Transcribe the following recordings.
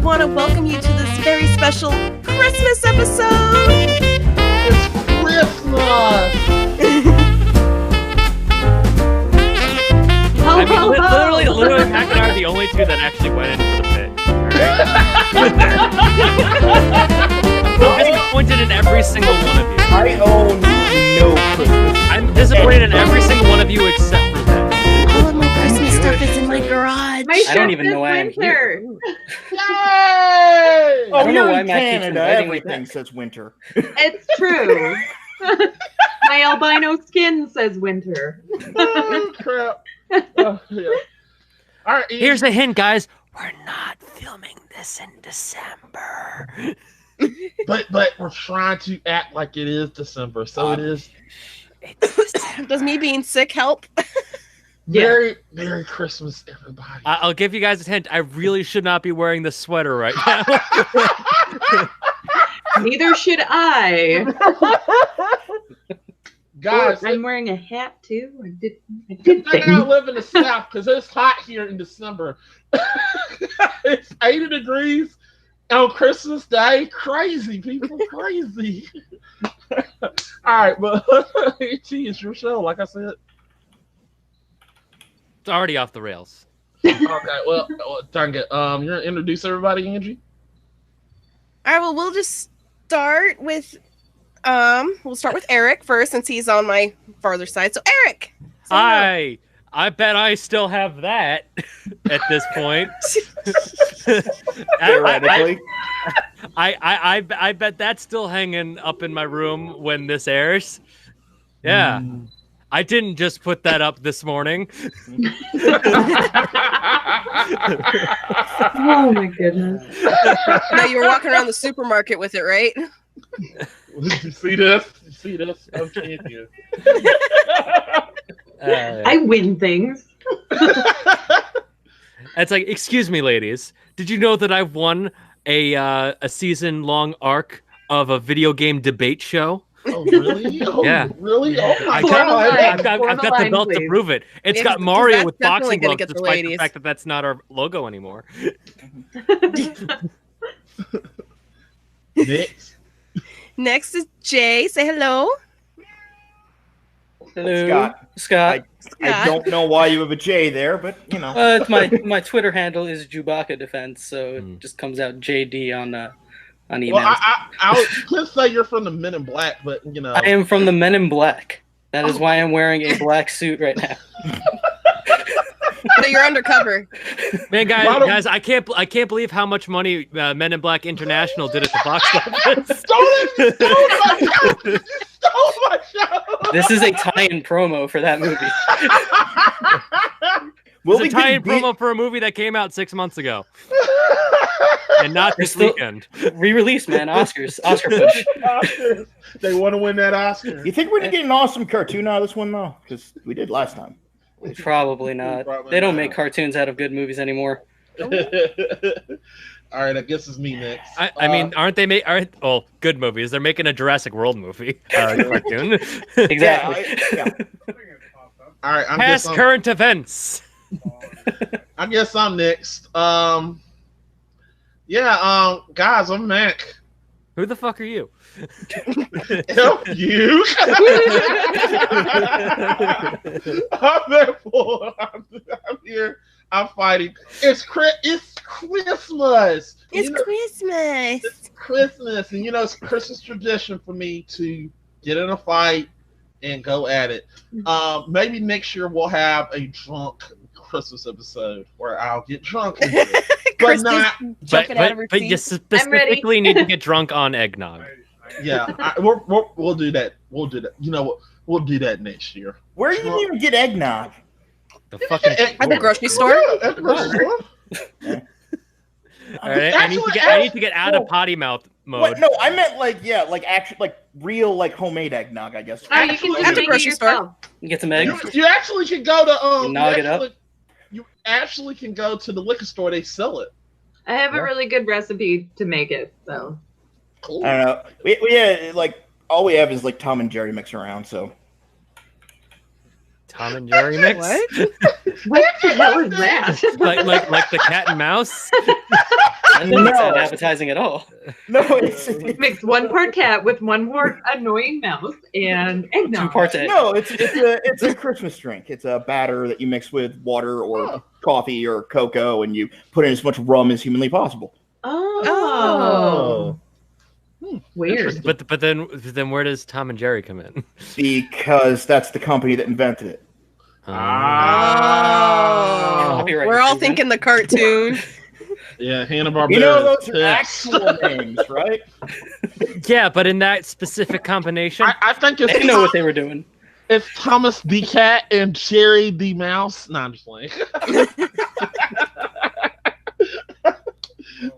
want to welcome you to this very special Christmas episode. It's Christmas! I mean, literally, Mac and I are the only two that actually went in for the bit. I'm disappointed in every single one of you. I own no Christmas. I'm disappointed in every single one of you except for that. All of my Christmas stuff is in my garage. I don't even know why I'm here. Yay! Oh, I don't know you're why in Matt keeps Canada. inviting me Everything back. says winter. It's true. My albino skin says winter. Oh, crap. Oh, yeah. All right, Here's a hint, guys. We're not filming this in December. but we're trying to act like it is December, so it is Does me being sick help? Merry Christmas, everybody. I'll give you guys a hint. I really should not be wearing this sweater right now. Neither should I. Guys, I'm wearing a hat too. I did good thing I things. live in the South because it's hot here in December. It's 80 degrees on Christmas Day. Crazy, people, crazy. All right, but it's your show, like I said. It's already off the rails. Okay, well, dang it. You're gonna introduce everybody, Angie? All right, well, we'll just start with we'll start with Eric first since he's on my farther side. So Eric, say I bet I still have that at this point. Theoretically. I bet that's still hanging up in my room when this airs. Yeah. I didn't just put that up this morning. Oh my goodness. no, you were walking around the supermarket with it, right? You see this? You see this? I'm champion. I win things. It's like, excuse me, ladies. Did you know that I've won a season-long arc of a video game debate show? Oh, really? Oh, Yeah. Really? Oh, my I've God. got the line, belt to please. prove it. It's Yeah, got 'cause Mario that's with definitely boxing gonna gloves, get the despite the ladies. fact that that's not our logo anymore. Next. Next is Jay. Say hello. Hello, Scott. I don't know why you have a J there, but you know. It's my Twitter handle is Chewbacca Defense, so it just comes out JD on email. Well, I could say you're from the Men in Black, but you know. I am from the Men in Black. That is why I'm wearing a black suit right now. So you're undercover. Man, guys, I can't believe how much money Men in Black International did at the box office. Stole my show! You stole my show! This is a tie-in promo for that movie. It's a tie-in promo for a movie that came out 6 months ago. And not this weekend. Re-release, man. Oscars. Oscar push. Oscars. They want to win that Oscar. You think we're gonna get an awesome cartoon out of this one though? Because we did last time. Probably not. They don't make cartoons out of good movies anymore. All right, I guess it's me next. I mean, good movies. They're making a Jurassic World movie cartoon. Exactly. Yeah. All right, Past current events. I guess I'm next. Guys, I'm Mac. Who the fuck are you? Help you. I'm Deadpool. I'm here. I'm fighting. It's Christmas. It's Christmas. Christmas. It's Christmas, and it's Christmas tradition for me to get in a fight and go at it. Maybe next year we'll have a drunk Christmas episode where I'll get drunk, but not. Jumping out of her But you seat. specifically need to get drunk on eggnog. Yeah, we'll do that. We'll do that. You know what? We'll do that next year. Where do you even get eggnog? The fucking At the grocery store. At the grocery store. All right, I need to get out of potty mouth mode. What? No, I meant real homemade eggnog. I guess. Oh, you can At just the make it grocery store. yourself. You get some eggs. You actually can go to You You actually can go to the liquor store. They sell it. I have a really good recipe to make it, so. Cool. I don't know. We all we have is Tom and Jerry mix around. So. Tom and Jerry mix. What? What the hell is that? like the cat and mouse. That's not appetizing at all. No, it's Mix 1 part cat with 1 more annoying mouse and eggnog. 2 parts egg. no, it's a Christmas drink. It's a batter that you mix with water or coffee or cocoa, and you put in as much rum as humanly possible. Oh. Weird. But then where does Tom and Jerry come in? Because that's the company that invented it. Oh, Copyright we're all infringement. thinking the cartoon. Yeah, Hanna-Barbera. You know those are Yeah. actual names, right? Yeah, but in that specific combination, I think it's They know what they were doing. It's Thomas the Cat and Jerry the Mouse. No, I'm just playing.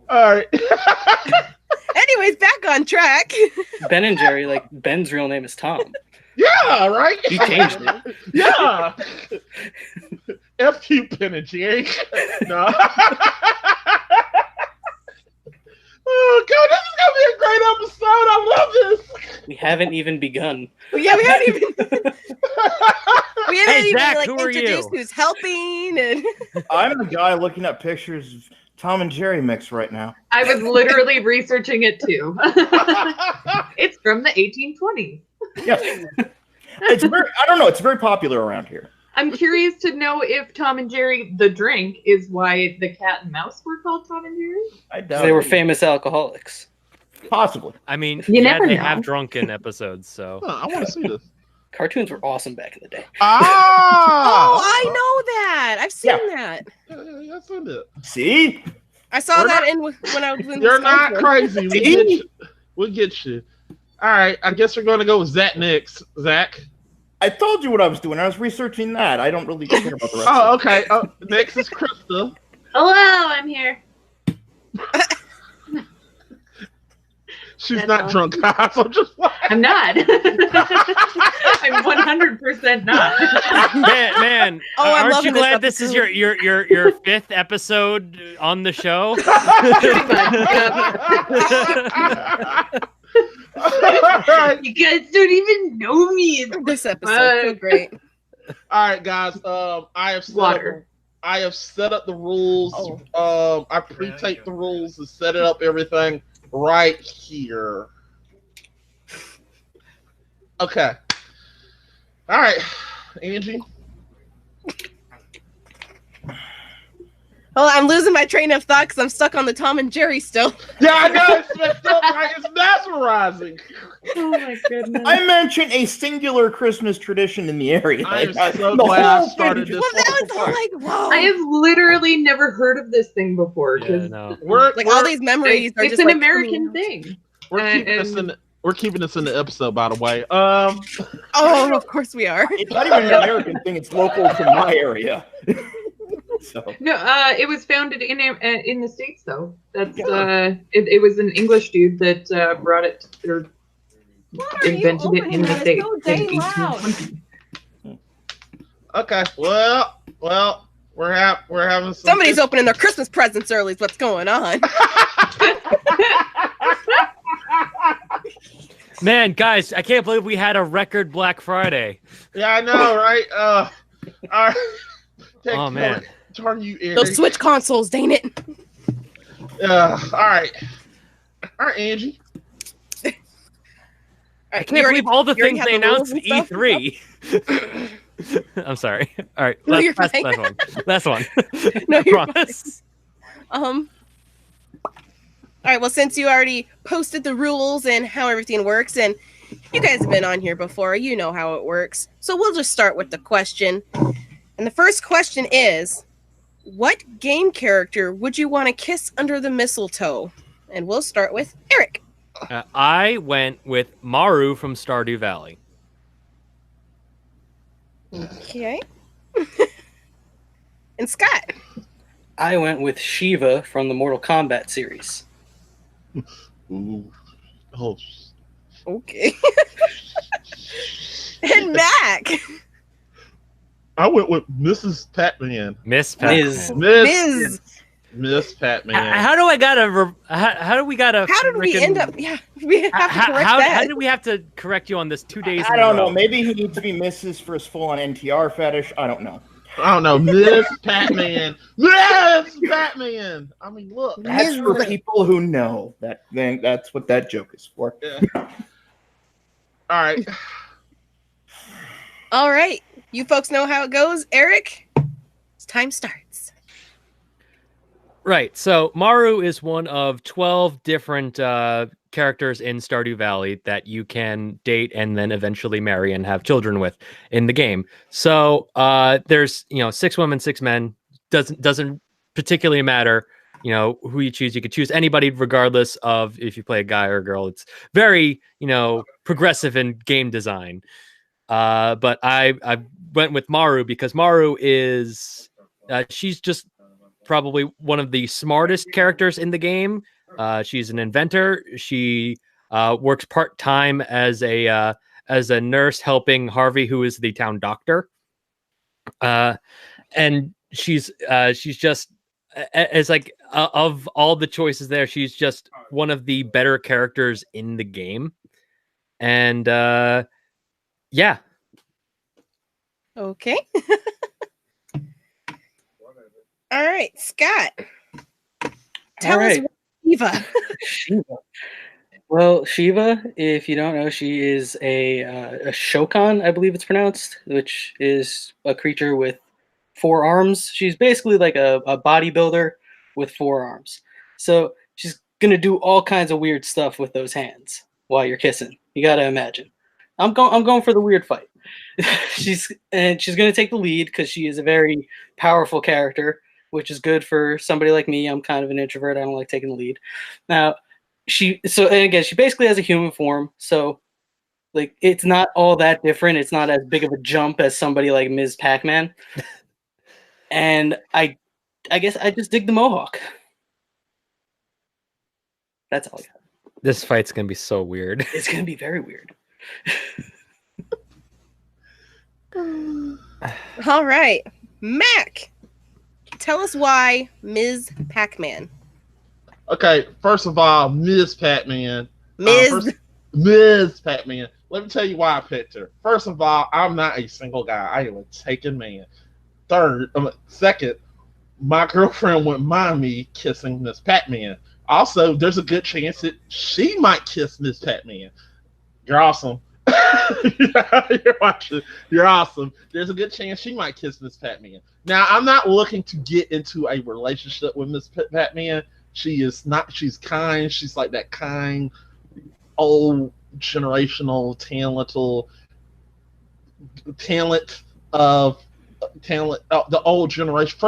All right. Anyways, back on track. Ben and Jerry, like Ben's real name is Tom. Yeah, right? He changed it. Yeah. F you, Ben and Jerry. No. Oh, God, this is going to be a great episode. I love this. We haven't even begun. Yeah, we haven't even Hey, Zach, who are introduced you? who's helping and I'm the guy looking up pictures of Tom and Jerry mix right now. I was literally researching it too. It's from the 1820s. Yes. It's very, I don't know, it's very popular around here. I'm curious to know if Tom and Jerry, the drink, is why the cat and mouse were called Tom and Jerry. I doubt They were it. famous alcoholics. Possibly. I mean, You never they know. have drunken episodes, so Huh, I want to see this. Cartoons were awesome back in the day. Ah! oh, I know that. I've seen that. Yeah, I seen it. See? I saw We're that not- when I was in You're not Wisconsin. crazy. We get you. We'll get you. All right, I guess we're going to go with Zach next. Zach? I told you what I was doing. I was researching that. I don't really care about the rest Oh, of it. okay. Next is Krista. Hello, I'm here. She's That's not all. drunk, guys. I'm just like... I'm not. I'm 100% not. man. Oh, I'm aren't you loving this glad this is episode. your 5th episode on the show? Pretty much, you guys don't even know me. This episode so great. All right, guys. I have Water. set up the rules. Oh. I pre-taped the rules and set it up everything right here. Okay. All right, Angie. Oh, I'm losing my train of thought because I'm stuck on the Tom and Jerry still. Yeah, I know it's messed up, right? It's mesmerizing. Oh my goodness. I mentioned a singular Christmas tradition in the area. I am Like, so the glad I whole started thing this. Well, now it's all apart. like, whoa. I have literally never heard of this thing before. Yeah, 'cause no. We're like all these memories are it's just an like, American thing. we're keeping this in the episode, by the way. Oh, of course we are. It's not even an American thing. It's local to my area. So No, it was founded in the States though. That's it was an English dude that brought it or invented it in the States in 1820. Okay. Well, we're having some. Somebody's opening their Christmas presents early is what's going on. Man, guys, I can't believe we had a record Black Friday. Yeah, I know, right? All right. Oh, man. Turn you, Eric. Those Switch consoles, dang it. All right, Angie. I can't believe all the you already things have they the rules announced at and E3. I'm sorry. All right, No, you're last fine. one. Last one. No, I you're promise. All right, well, since you already posted the rules and how everything works, and you guys have been on here before, you know how it works. So we'll just start with the question. And the first question is, what game character would you want to kiss under the mistletoe? And we'll start with Eric. I went with Maru from Stardew Valley. Okay. And Scott. I went with Shiva from the Mortal Kombat series. Ooh. Oh. Okay. And Mac. I went with Mrs. Pac-Man. Miss Miz. Pac-Man. Miss Pac-Man. How do I gotta? How do we gotta? How did we end up? Yeah, we have to correct How that. did we have to correct you on this 2 days? I in a don't know. row? Maybe he needs to be Mrs. for his full-on NTR fetish. I don't know. I don't know, Miss Batman. Miss Batman. I mean, look. That's for people who know. That's what that joke is for. Yeah. All right. All right. You folks know how it goes. Eric, time starts. Right. So Maru is one of 12 different characters in Stardew Valley that you can date and then eventually marry and have children with in the game. So there's 6 women, 6 men. Doesn't particularly matter, who you choose. You could choose anybody regardless of if you play a guy or a girl. It's very progressive in game design. But I went with Maru because Maru is she's just probably one of the smartest characters in the game. She's an inventor. She works part-time as a nurse helping Harvey, who is the town doctor. And she's just as like of all the choices there, she's just one of the better characters in the game. And yeah. Okay. All right, Scott. Tell us what Shiva. Shiva. Well, Shiva, if you don't know, she is a Shokan, I believe it's pronounced, which is a creature with 4 arms. She's basically like a bodybuilder with 4 arms. So she's gonna do all kinds of weird stuff with those hands while you're kissing. You gotta imagine. I'm going for the weird fight. she's gonna take the lead because she is a very powerful character, which is good for somebody like me. I'm kind of an introvert. I don't like taking the lead. Now, she basically has a human form. So, like, it's not all that different. It's not as big of a jump as somebody like Ms. Pac-Man. And I guess I just dig the mohawk. That's all I got. This fight's gonna be so weird. It's gonna be very weird. All right, Mac. Tell us why Ms. Pac-Man. Okay, first of all, Ms. Pac-Man. Ms. Pac-Man. Let me tell you why I picked her. First of all, I'm not a single guy. I am a taken man. Second, my girlfriend wouldn't mind me kissing Miss Pac-Man. Also, there's a good chance that she might kiss Miss Pac-Man. You're awesome. You're awesome. There's a good chance she might kiss Miss Pac-Man. Now, I'm not looking to get into a relationship with Miss Pac-Man. She's kind. She's like that kind, old, generational, the old generation.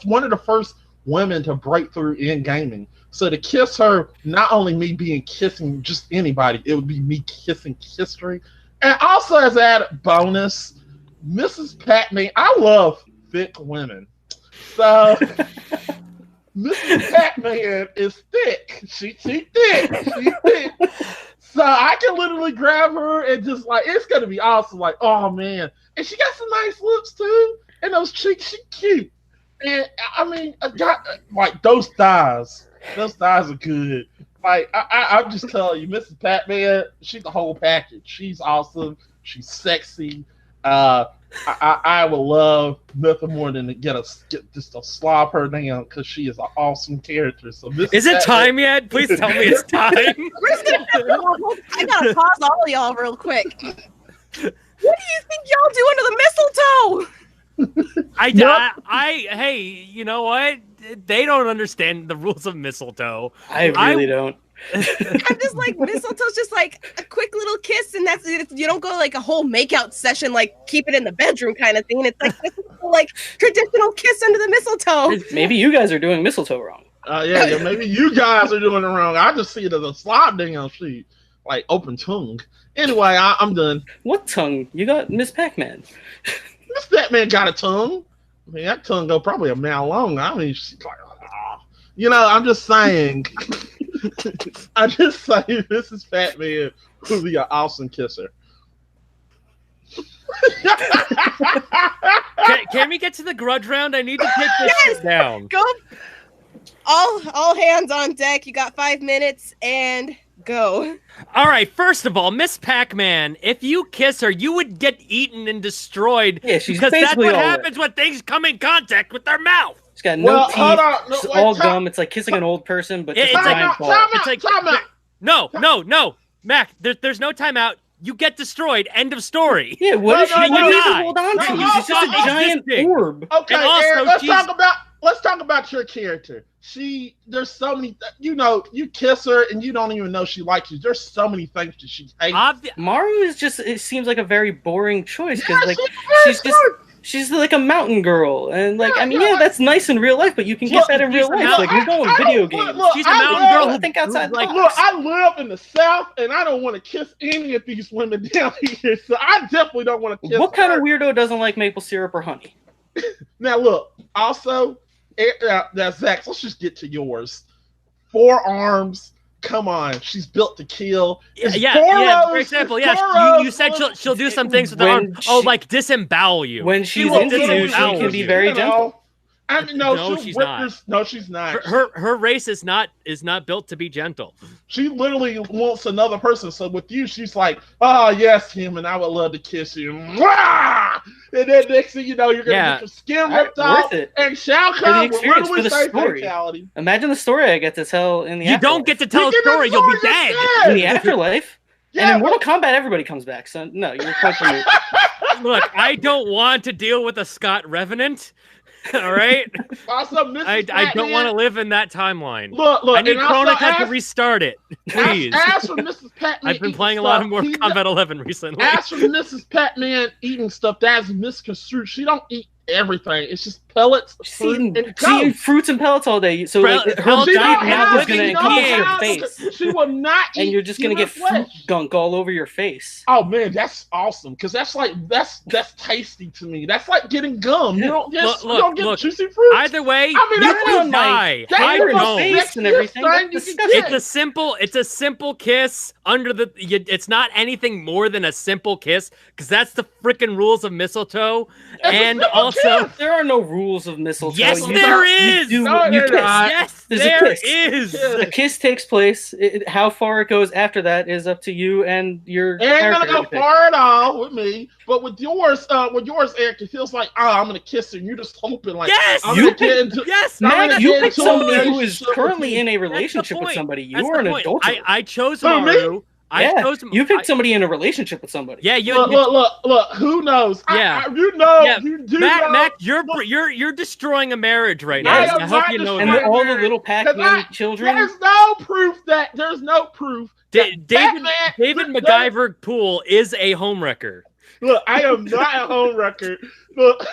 One of the first women to break through in gaming. So to kiss her, not only me kissing just anybody, it would be me kissing history. And also as an added bonus, Mrs. Pac-Man, I love thick women. So Mrs. Pac-Man is thick. She's thick. She's thick. So I can literally grab her and just like, it's going to be awesome. Like, oh man. And she got some nice lips too. And those cheeks, she's cute. And I mean, I got like those thighs. Those thighs are good. Like I'm just telling you, Mrs. Pac-Man, she's the whole package. She's awesome. She's sexy. I would love nothing more than to just to slop her down because she is an awesome character. So is it time yet? Please tell me it's time. I gotta pause all of y'all real quick. What do you think y'all do under the mistletoe? Hey, you know what? They don't understand the rules of mistletoe. I really don't. I'm just like, mistletoe's just like a quick little kiss, and that's it. You don't go like a whole makeout session, like keep it in the bedroom kind of thing. And it's like traditional kiss under the mistletoe. Maybe you guys are doing mistletoe wrong. Yeah, maybe you guys are doing it wrong. I just see it as a slide down sheet, like open tongue. Anyway, I'm done. What tongue? You got Miss Pac-Man. Miss Pac-Man got a tongue. I mean, that tongue go probably a mile long. I mean, she's like, I'm just saying. I'm just saying, Mrs. Pac-Man would be an awesome kisser. Can we get to the grudge round? I need to take this shit down. Go. All hands on deck. You got 5 minutes, and Go. All right, first of all, Miss Pac-Man, if you kiss her, you would get eaten and destroyed. Yeah, she's because that's basically what all happens when things come in contact with their mouth. She's got no teeth. Hold on. No, She's wait, all gum. It's like kissing an old person, but just a It's like- giant ball. Time It's like- out. No, Mac. There's no timeout. You get destroyed. End of story. Yeah, what is No, she no, what no, is she no, hold on no, to? no, She's just a no, giant existing. orb. Okay, And also, Aaron, let's she's- talk about your character. There's so many. You kiss her and you don't even know she likes you. There's so many things that she hates. Maru is just, it seems like a very boring choice because Yeah, like she's she's like a mountain girl, and like Yeah, I mean, yeah. that's nice in real life, but you can get Look, that in she's real a life. mountain- Like you're going I video don't- games. look, She's a I mountain love- girl. I think outside like, Look, I live in the South, and I don't want to kiss any of these women down here. So I definitely don't want to kiss. What kind her. of weirdo doesn't like maple syrup or honey? Now look. Also, now Zach, let's just get to yours. 4 arms. Come on, she's built to kill. It's Yeah. Boros, For example, it's yes, Boros. you said she'll do some things with her When arm. Oh, she- like disembowel you. When She she's will into you, she disembowel can be you. very You know, gentle. I mean, No, she'll she's rip not. your- no, she's not. Her race is not built to be gentle. She literally wants another person. So with you, she's like, "Oh yes, him, and I would love to kiss you." Mwah! And then next thing you know, you're gonna Yeah. get your skin Alright, ripped off, worth it. and Shao For the Kahn will experience, literally for the say story. fatality. Imagine the story I get to tell in the You afterlife. don't get to tell a You get story. the You'll be story dead. in the afterlife. Yeah, And in but- Mortal Kombat, everybody comes back. So no, you're quite familiar. Look, I don't want to deal with a Scott Revenant. All right, also, Mrs. I Batman, don't want to live in that timeline. Look, I need and also Chronica to ask- restart it, please. Ask for Mrs. Patman. I've been eating playing a lot of stuff. Mortal He- Kombat 11 recently. Ask for Mrs. Patman eating stuff that's misconstrued. She don't eat everything. It's just pellets, She's fruit, eating, and she's gum. eating fruits and pellets all day. So like, her Pellets- giant don't mouth have is going to any encompass your gums. face. She will not eat And you're just going to human get fruit flesh. gunk all over your face. Oh man, that's awesome because that's tasty to me. That's like getting gum. You don't get Look, juicy fruit. Either way, I mean, you that's could on my die. that's I hair the and most don't. face and sexiest everything. thing That's you can disgusting. get. It's a simple kiss under the. It's not anything more than a simple kiss because that's the freaking rules of mistletoe. It's a And simple also, kiss. There are no rules of mistletoe. yes, You there you is. do No, what you they're kiss. not. Yes, There's a there kiss. is. Yeah. The kiss takes place. How far it goes after that is up to you and your It ain't gonna character. go you pick. far at all with me. But with yours, Eric, it feels like, I'm gonna kiss her. And you're just hoping, like, Yes, I'm you gonna get into. Yes, I'm Matt, gonna you get picked into a somebody who is relationship with currently you. in a That's the relationship with point. somebody. You That's are the an point. adulterer. I chose Who, me? Maru. I chose. You picked I- somebody in a relationship with somebody. Yeah, you. Look. Who knows? Yeah. You know. Yeah. You do know. Mac, Look, you're destroying a marriage right I now. am I hope not you know And destroying that. all the marriage. little Pac-Man Because children. There's no proof that. There's no proof. David Batman- David look, MacGyver Poole is a homewrecker. Look, I am not a home record. Look,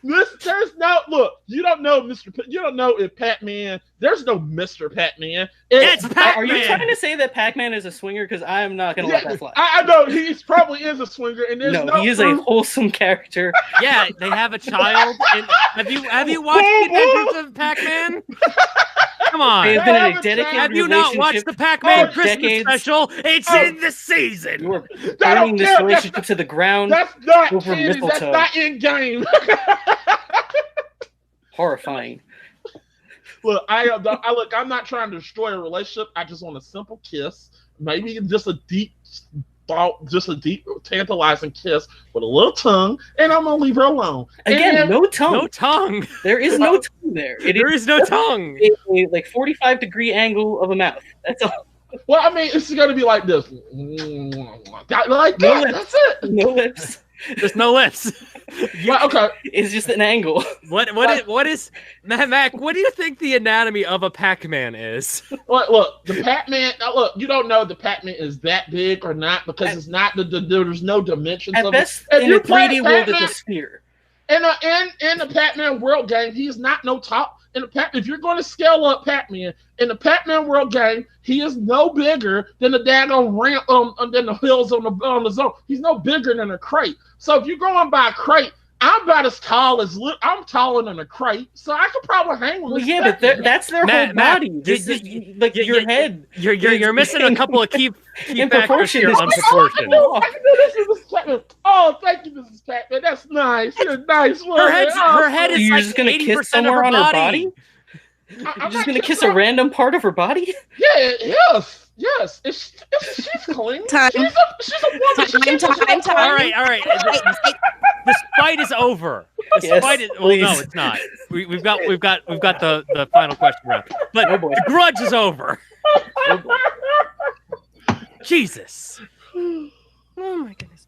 there's no look. You don't know you don't know if Pac-Man. There's no Mr. Pac-Man. It's Pac-Man. Are you trying to say that Pac-Man is a swinger? Because I am not going to let that fly. I know he probably is a swinger, and there's No, he is a proof. wholesome character. Yeah, they have a child. And have you watched the Adventures of Pac-Man? Come on. They have been in have a a dedicated child. Have you not watched relationship the Pac-Man for Christmas decades. special? It's Oh. in the season. You are I don't burning this care. relationship to the ground. That's not over canon. That's mistletoe. not in game. Horrifying. Look, I'm not trying to destroy a relationship. I just want a simple kiss, maybe just a deep tantalizing kiss with a little tongue, and I'm gonna leave her alone. Again, And no tongue. No tongue. There is no tongue there. It There is no tongue. a like 45-degree angle of a mouth. That's all. well, I mean, it's gonna be like this, like No that. lips. That's it. No lips. There's no lips. Well, okay. It's just an angle. What is Mac? What do you think the anatomy of a Pac-Man is? Look, the Pac-Man. Look, you don't know the Pac-Man is that big or not because it's not. There's no dimensions At of best, it. If in you a play 3D world, Pac-Man- it's a sphere. In the Pac-Man world game, he's not no top. If you're going to scale up Pac-Man in the Pac-Man world game, he is no bigger than the daggone ramp than the hills on the zone. He's no bigger than a crate. So if you're going by a crate, I'm about as tall as I'm taller than a crate, so I could probably hang with. Well, this yeah, but Pac-Man. that's their Matt, whole Matt, body. This is like you- your you- head. You're missing a couple of key In factors proportion, here it's- on proportion. I can do this, Mrs. Pac-Man. Oh, thank you, Mrs. Pac-Man. That's nice. You're a nice woman. Her head So is you're like just gonna 80% kiss of somewhere her on body. her body? I'm You're just not gonna kiss kissing a random part of her body? Yeah, yes. Yes, she's clean. Time. She's a woman. Time. All right. This fight is over. This fight is well, no, it's not. We've got the final question round. But the grudge is over. Jesus. Oh my goodness.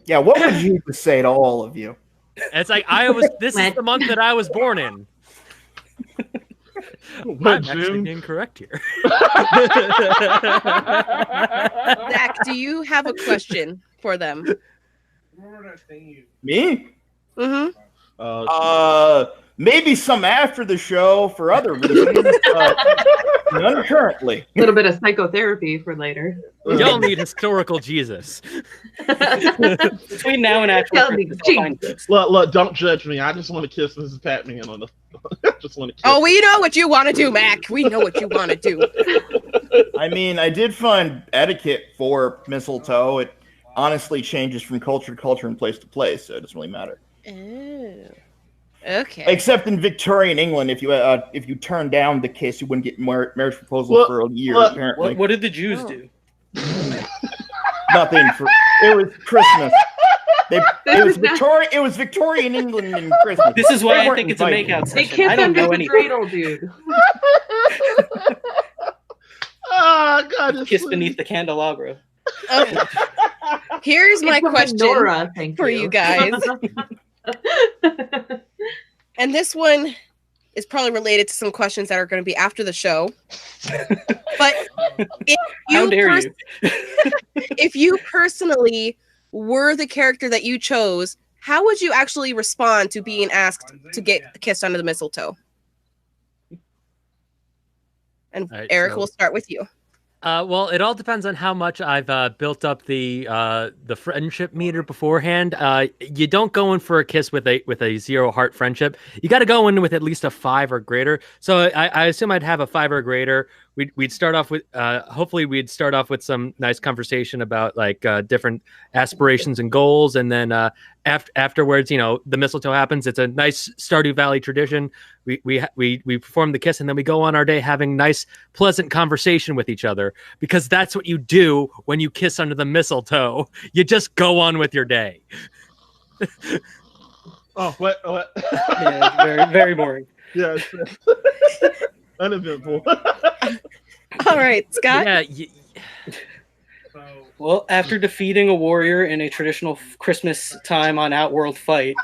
Yeah, what would you say to all of you? It's like this is the month that I was born in. I'm actually being correct here. Zach, do you have a question for them? Me? Mm-hmm. Maybe some after the show for other reasons. None currently. A little bit of psychotherapy for later. Y'all need historical Jesus. Between now and actual Look, don't judge me. I just want to kiss Mrs. Patman on the. I just want to kiss. Oh, we know what you want to do, Mac. We know what you want to do. I mean, I did find etiquette for mistletoe. It honestly changes from culture to culture and place to place, so it doesn't really matter. Oh. Okay. Except in Victorian England, if you turn down the kiss, you wouldn't get marriage proposal for a year. Apparently, what did the Jews do? Nothing. It was Christmas. It was Victorian England and Christmas. This is why I think it's a makeout They session. kiss I don't under know the anything. dreidel, dude. Oh God! Kiss beneath the candelabra. Okay. Here's my It's a question menorah, thank for you guys. And this one is probably related to some questions that are going to be after the show. But How dare you? if you personally were the character that you chose, how would you actually respond to being asked to get kissed under the mistletoe? And Right, Eric, so- we'll start with you. Well, it all depends on how much I've built up the friendship meter beforehand. You don't go in for a kiss with a 0 heart friendship. You got to go in with at least a 5 or greater. So I assume I'd have a 5 or greater. We'd start off with hopefully we'd start off with some nice conversation about like different aspirations and goals, and then afterwards, the mistletoe happens. It's a nice Stardew Valley tradition. We perform the kiss, and then we go on our day having nice, pleasant conversation with each other, because that's what you do when you kiss under the mistletoe. You just go on with your day. Oh, what? Yeah, it's very, very boring. Yeah, uneventful. All right, Scott. Yeah. Well, after defeating a warrior in a traditional Christmas time on Outworld fight,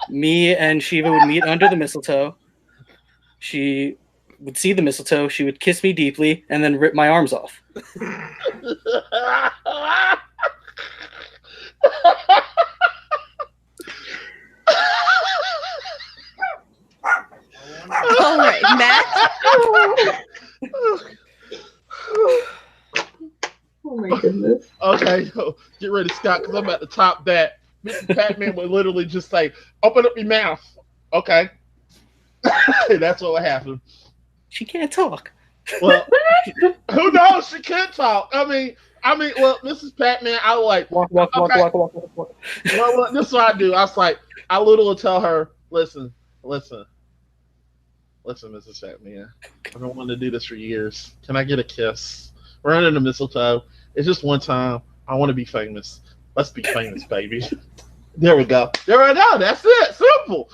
me and Shiva would meet under the mistletoe. She would see the mistletoe. She would kiss me deeply and then rip my arms off. All right, Matt. Oh my goodness. Okay, so get ready, Scott, because I'm about to top that. Mrs. Pac-Man would literally just say, "Open up your mouth." Okay, that's what would happen. She can't talk. Well, who knows? She could talk. I mean, well, Mrs. Pac-Man, I like Walk. Well, this is what I do. I was like, I literally tell her, listen, Mrs. Pac-Man, I've been wanting to do this for years. Can I get a kiss? We're under the mistletoe. It's just one time. I want to be famous. Let's be famous, baby. There we go. That's it. Simple.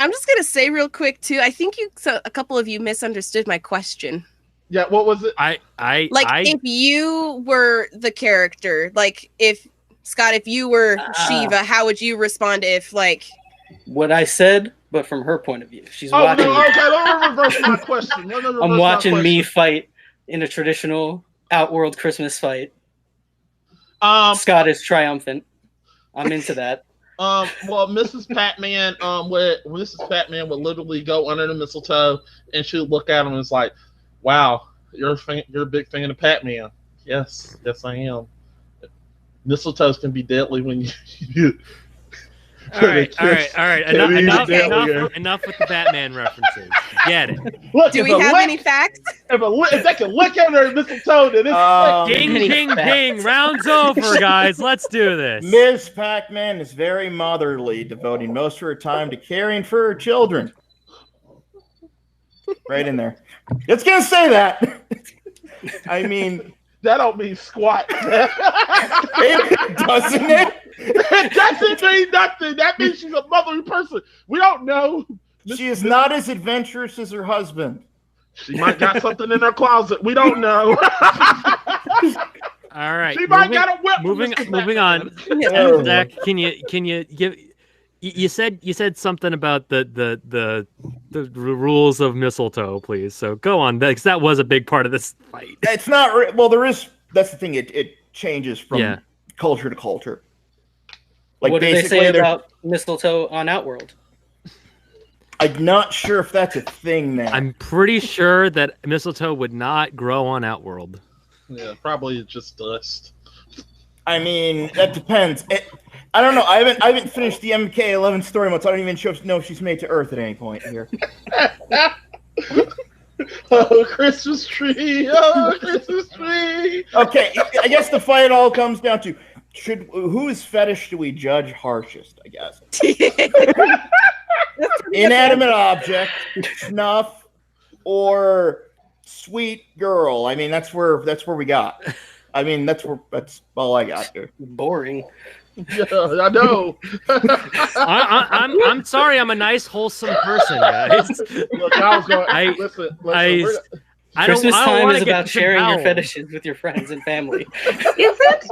I'm just gonna say real quick too. I think a couple of you misunderstood my question. Yeah. What was it? If you were the character, like if Scott, if you were Shiva, how would you respond if what I said, but from her point of view? She's watching. No, okay, don't reverse my question. I'm watching me fight in a traditional Outworld Christmas fight. Scott is triumphant. I'm into that. Well, Mrs. Pac-Man, Mrs. Pac-Man would literally go under the mistletoe, and she would look at him and it's like, "Wow, you're a big fan of Pac-Man." Yes, I am. Mistletoes can be deadly when you. All right. Enough with the Batman references. Get it. Look, do we have any facts? If they can lick under mistletoe, then it's ding, ding, ding. Round's over, guys. Let's do this. Ms. Pac-Man is very motherly, devoting most of her time to caring for her children. Right in there. It's gonna say that. I mean, that don't mean squat. it, doesn't it? It doesn't mean nothing. That means she's a motherly person. We don't know. She is not as adventurous as her husband. She might got something in her closet. We don't know. All right. She might got a whip. Moving on. Zach, can you give? You said something about the rules of mistletoe, please. So go on, because that was a big part of this fight. It's not well. There is. That's the thing. It changes from culture to culture. Like, what do they say about mistletoe on Outworld? I'm not sure if that's a thing now. I'm pretty sure that mistletoe would not grow on Outworld. Yeah, probably just dust. I mean, that depends. I don't know. I haven't finished the MK11 story mode, so I don't even know if she's made to Earth at any point here. Oh, Christmas tree! Oh, Christmas tree! Okay, I guess the fight all comes down to whose fetish do we judge harshest? I guess inanimate object, snuff, or sweet girl. I mean, that's where we got. I mean, that's all I got there. Boring. Yeah, I know. I'm sorry. I'm a nice, wholesome person, guys. Look, I was going. Listen. Christmas time is about sharing your fetishes with your friends and family. Is it?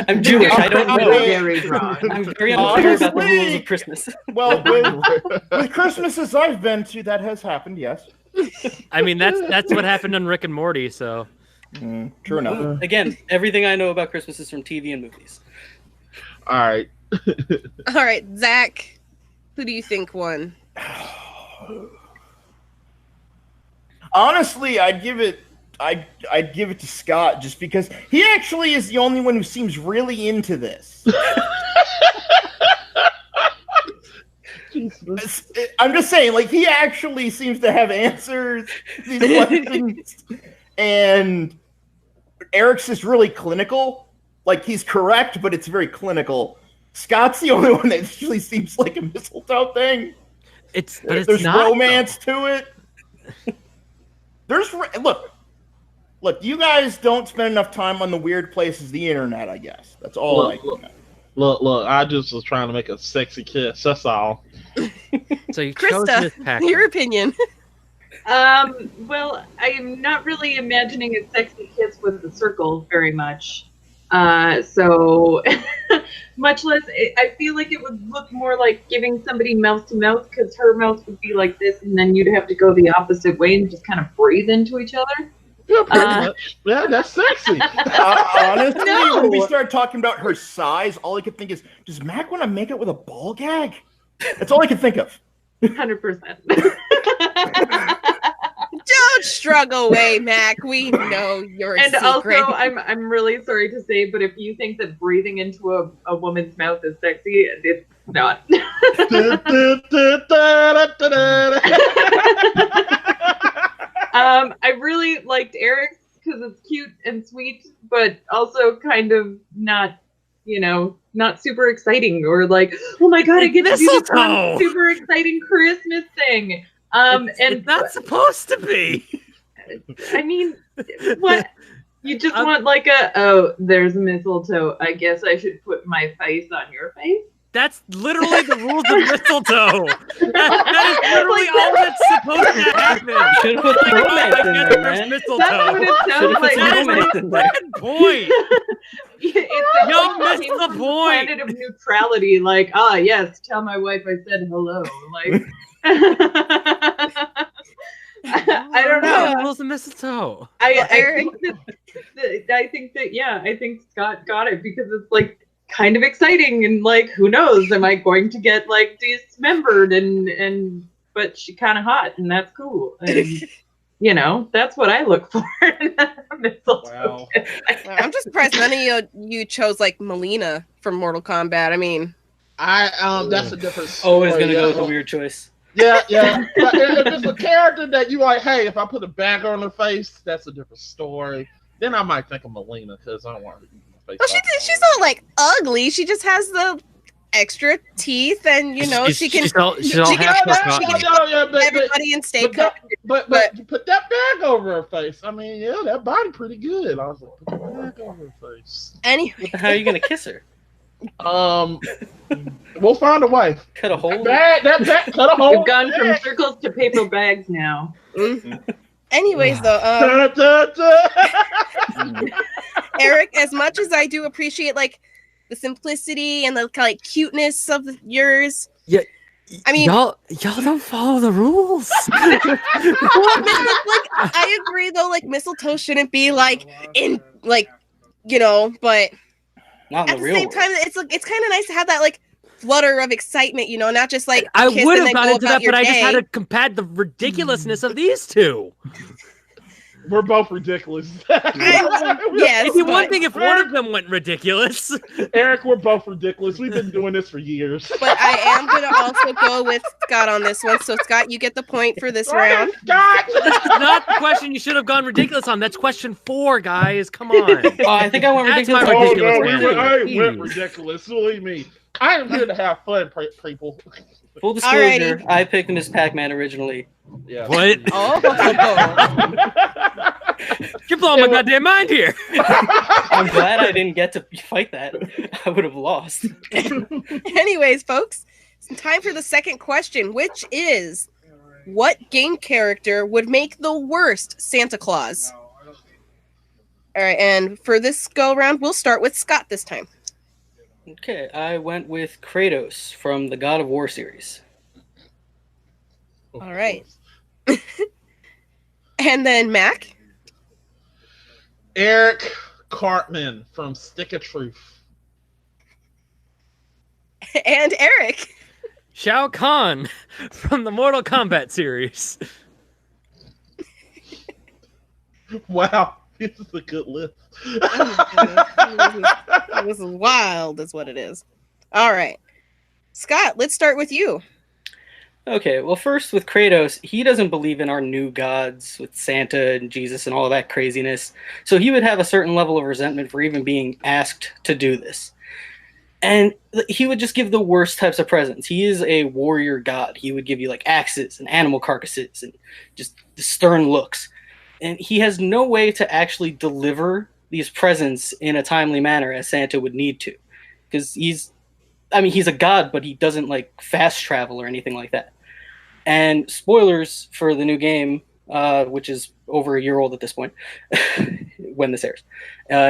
I'm Jewish. I don't know. Very wrong. I'm very unclear about the rules of Christmas. Well, with Christmases I've been to, that has happened. Yes. I mean, that's what happened on Rick and Morty. So, true enough. Again, everything I know about Christmas is from TV and movies. All right. All right, Zach. Who do you think won? Honestly, I'd give it to Scott, just because he actually is the only one who seems really into this. I'm just saying, like, he actually seems to have answers to these questions, and Eric's is really clinical. Like, he's correct, but it's very clinical. Scott's the only one that actually seems like a mistletoe thing. There's not, romance to it. Look, you guys don't spend enough time on the weird places of the internet, I guess. That's all I can know. Look, I just was trying to make a sexy kiss, that's all. So you chose this pack. Your opinion. Well, I'm not really imagining a sexy kiss with the circle very much. So much less, I feel like it would look more like giving somebody mouth to mouth, because her mouth would be like this, and then you'd have to go the opposite way and just kind of breathe into each other. Yeah, pretty much. Yeah, that's sexy. Honestly, No. when we start talking about her size, all I could think is, does Mac want to make it with a ball gag? That's all I could think of. 100%. Don't shrug away, Mac. We know you're a And secret. also, I'm really sorry to say, but if you think that breathing into a woman's mouth is sexy, it's not. I really liked Eric's because it's cute and sweet, but also kind of not, not super exciting, or like, oh my god, I get to do this fun, super exciting Christmas thing. It's not supposed to be. I mean, what? You just want like there's mistletoe. I guess I should put my face on your face. That's literally the rules of mistletoe. That is literally all that's supposed to happen. Should have put the romance in there, man. Mistletoe. That's what it sounds like. That is the freaking point. It Y'all like missed came the from point. Planet of neutrality, like, yes, tell my wife I said hello. Like, I don't know. Rules of mistletoe. I think that Scott got it, because it's like kind of exciting, and like, who knows, am I going to get like dismembered, and but she kind of hot, and that's cool, and that's what I look for in a mistletoe. Wow. I'm just surprised none of you chose like Melina from Mortal Kombat. I mean, that's a different story. Always gonna go with a weird choice. Yeah. But if it's a character that you like, hey, if I put a bag on her face, that's a different story. Then I might think of Melina, because I don't want her to eat my face. well, she's not like ugly. She just has the extra teeth, and you know she can she's all she can half everybody and stay but put that bag over her face. I mean, yeah, that body pretty good. I was like, put the bag over her face. Anyway, How are you gonna kiss her? We'll find a way. Cut a hole. That cut a hole. We've gone from circles to paper bags now. anyways, though, Da, da, da. Eric, as much as I do appreciate like the simplicity and the like cuteness of yours, Yeah. I mean, y'all don't follow the rules. well, I agree though. Like mistletoe shouldn't be like in like but Not in at the the real same world. time, it's kind of nice to have that like flutter of excitement, not just like I kiss would and have then got go into about that, your but I just had day. to combat the ridiculousness of these two. We're both ridiculous. Yes, It'd be one but- thing if one of them went ridiculous. Eric, we're both ridiculous. We've been doing this for years. But I am gonna also go with Scott on this one. So Scott, you get the point for this round. Scott! That's not the question you should have gone ridiculous on. That's question 4, guys. Come on. Oh, I think I went That's ridiculous. my Oh ridiculous no, answer. I went Jeez. ridiculous. Believe me, I am here to have fun, people. Full disclosure, Alrighty. I picked Miss Pac-Man originally. Yeah. What? Oh, You're blowing my goddamn mind here. I'm glad I didn't get to fight that. I would have lost. anyways, folks, it's time for the second question, which is, what game character would make the worst Santa Claus? All right, and for this go round, we'll start with Scott this time. Okay, I went with Kratos from the God of War series. All right. And then Mac Eric Cartman from Stick of Truth. and Eric. Shao Kahn from the Mortal Kombat series. Wow, this is a good list. This is wild, is what it is. All right, Scott, let's start with you. Okay, well, first with Kratos, he doesn't believe in our new gods with Santa and Jesus and all of that craziness. So he would have a certain level of resentment for even being asked to do this. And he would just give the worst types of presents. He is a warrior god. He would give you like axes and animal carcasses and just stern looks. And he has no way to actually deliver these presents in a timely manner as Santa would need to. Because he's a god, but he doesn't like fast travel or anything like that. And spoilers for the new game, which is over a year old at this point, when this airs.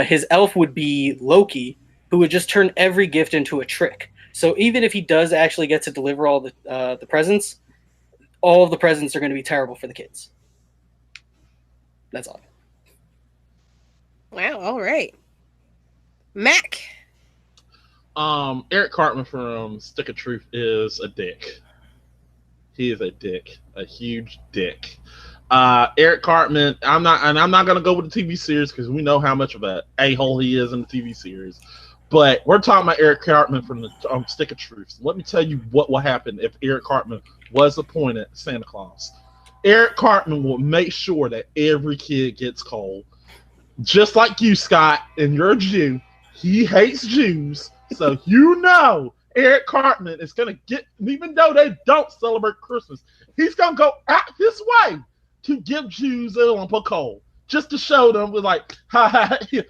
His elf would be Loki, who would just turn every gift into a trick. So even if he does actually get to deliver all the presents, all of the presents are going to be terrible for the kids. That's all. Wow, all right. Mac. Eric Cartman from Stick of Truth is a dick. He is a dick, a huge dick. Eric Cartman, I'm not gonna go with the TV series because we know how much of a a-hole he is in the TV series. But we're talking about Eric Cartman from the Stick of Truth. Let me tell you what will happen if Eric Cartman was appointed Santa Claus. Eric Cartman will make sure that every kid gets coal. Just like you, Scott, and you're a Jew. He hates Jews. So Eric Cartman is going to get, even though they don't celebrate Christmas, he's going to go out his way to give Jews a lump of coal. Just to show them, with like, ha, yeah,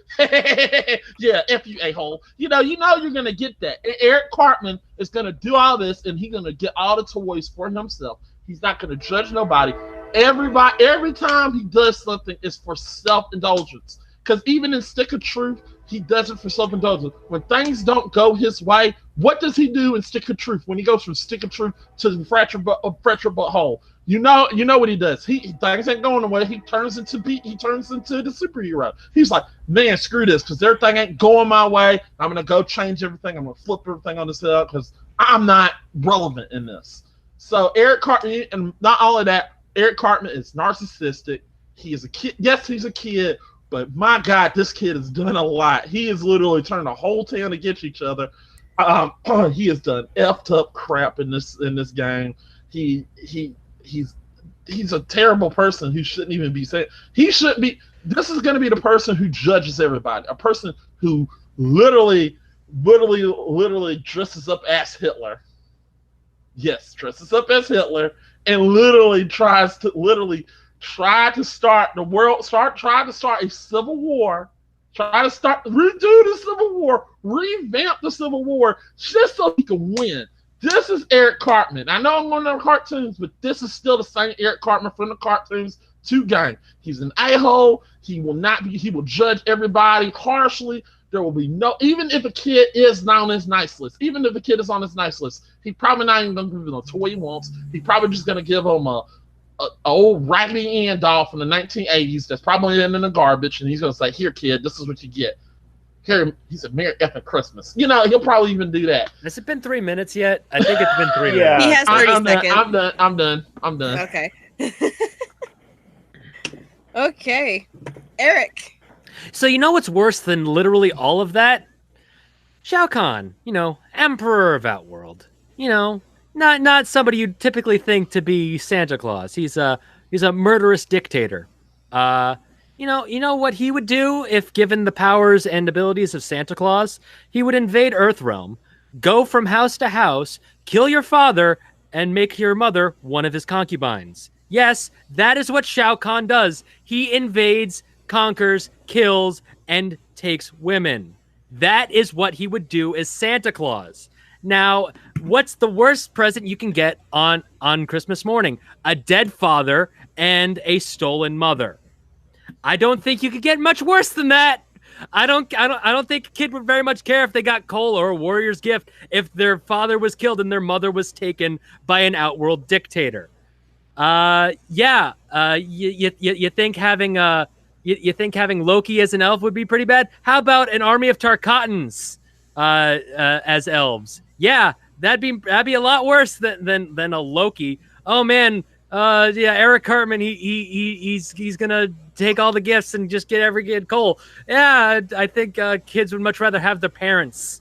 F you, a-hole. You know you're going to get that. Eric Cartman is going to do all this, and he's going to get all the toys for himself. He's not going to judge nobody. Every time he does something, it's for self-indulgence. Because even in Stick of Truth, he does it for self-indulgence. When things don't go his way, what does he do in Stick of Truth? When he goes from Stick of Truth to the fracture butthole, you know what he does. Things ain't going away. He turns into the superhero. He's like, man, screw this, because everything ain't going my way. I'm gonna go change everything. I'm gonna flip everything on this head because I'm not relevant in this. So Eric Cartman, and not all of that, Eric Cartman is narcissistic. He is a kid. Yes, he's a kid, but my God, this kid has done a lot. He has literally turned the whole town against each other. He has done effed up crap in this game. He's a terrible person who shouldn't even be saying. He should be. This is going to be the person who judges everybody. A person who literally literally dresses up as Hitler. Yes, dresses up as Hitler and literally try to start the world, try to start a civil war, redo the Civil War, revamp the Civil War just so he can win. This is Eric Cartman. I know I'm on the cartoons, but this is still the same Eric Cartman from the cartoons to game. He's an a-hole. He will judge everybody harshly. There will be no, even if a kid is not on his nice list, even if a kid is on his nice list, he probably not even going to give him a toy he wants. He probably just going to give him a old Raggedy Ann doll from the 1980s that's probably in the garbage, and he's going to say, here, kid, this is what you get. Here, he said, Merry effing Christmas. You know, he'll probably even do that. Has it been 3 minutes yet? I think it's been 3 Yeah. minutes. He has 30 seconds. I'm done. Okay. Okay. Eric. So you know what's worse than literally all of that? Shao Kahn, Emperor of Outworld. Not somebody you'd typically think to be Santa Claus. He's a murderous dictator. You know what he would do if given the powers and abilities of Santa Claus? He would invade Earthrealm, go from house to house, kill your father, and make your mother one of his concubines. Yes, that is what Shao Kahn does. He invades, conquers, kills, and takes women. That is what he would do as Santa Claus. Now, what's the worst present you can get on Christmas morning? A dead father and a stolen mother. I don't think you could get much worse than that. I don't think a kid would very much care if they got coal or a warrior's gift if their father was killed and their mother was taken by an outworld dictator. You think having Loki as an elf would be pretty bad? How about an army of Tarkatans as elves? Yeah, that'd be a lot worse than a Loki. Oh man, Eric Cartman, he's gonna take all the gifts and just get every kid coal. Yeah, I think kids would much rather have their parents.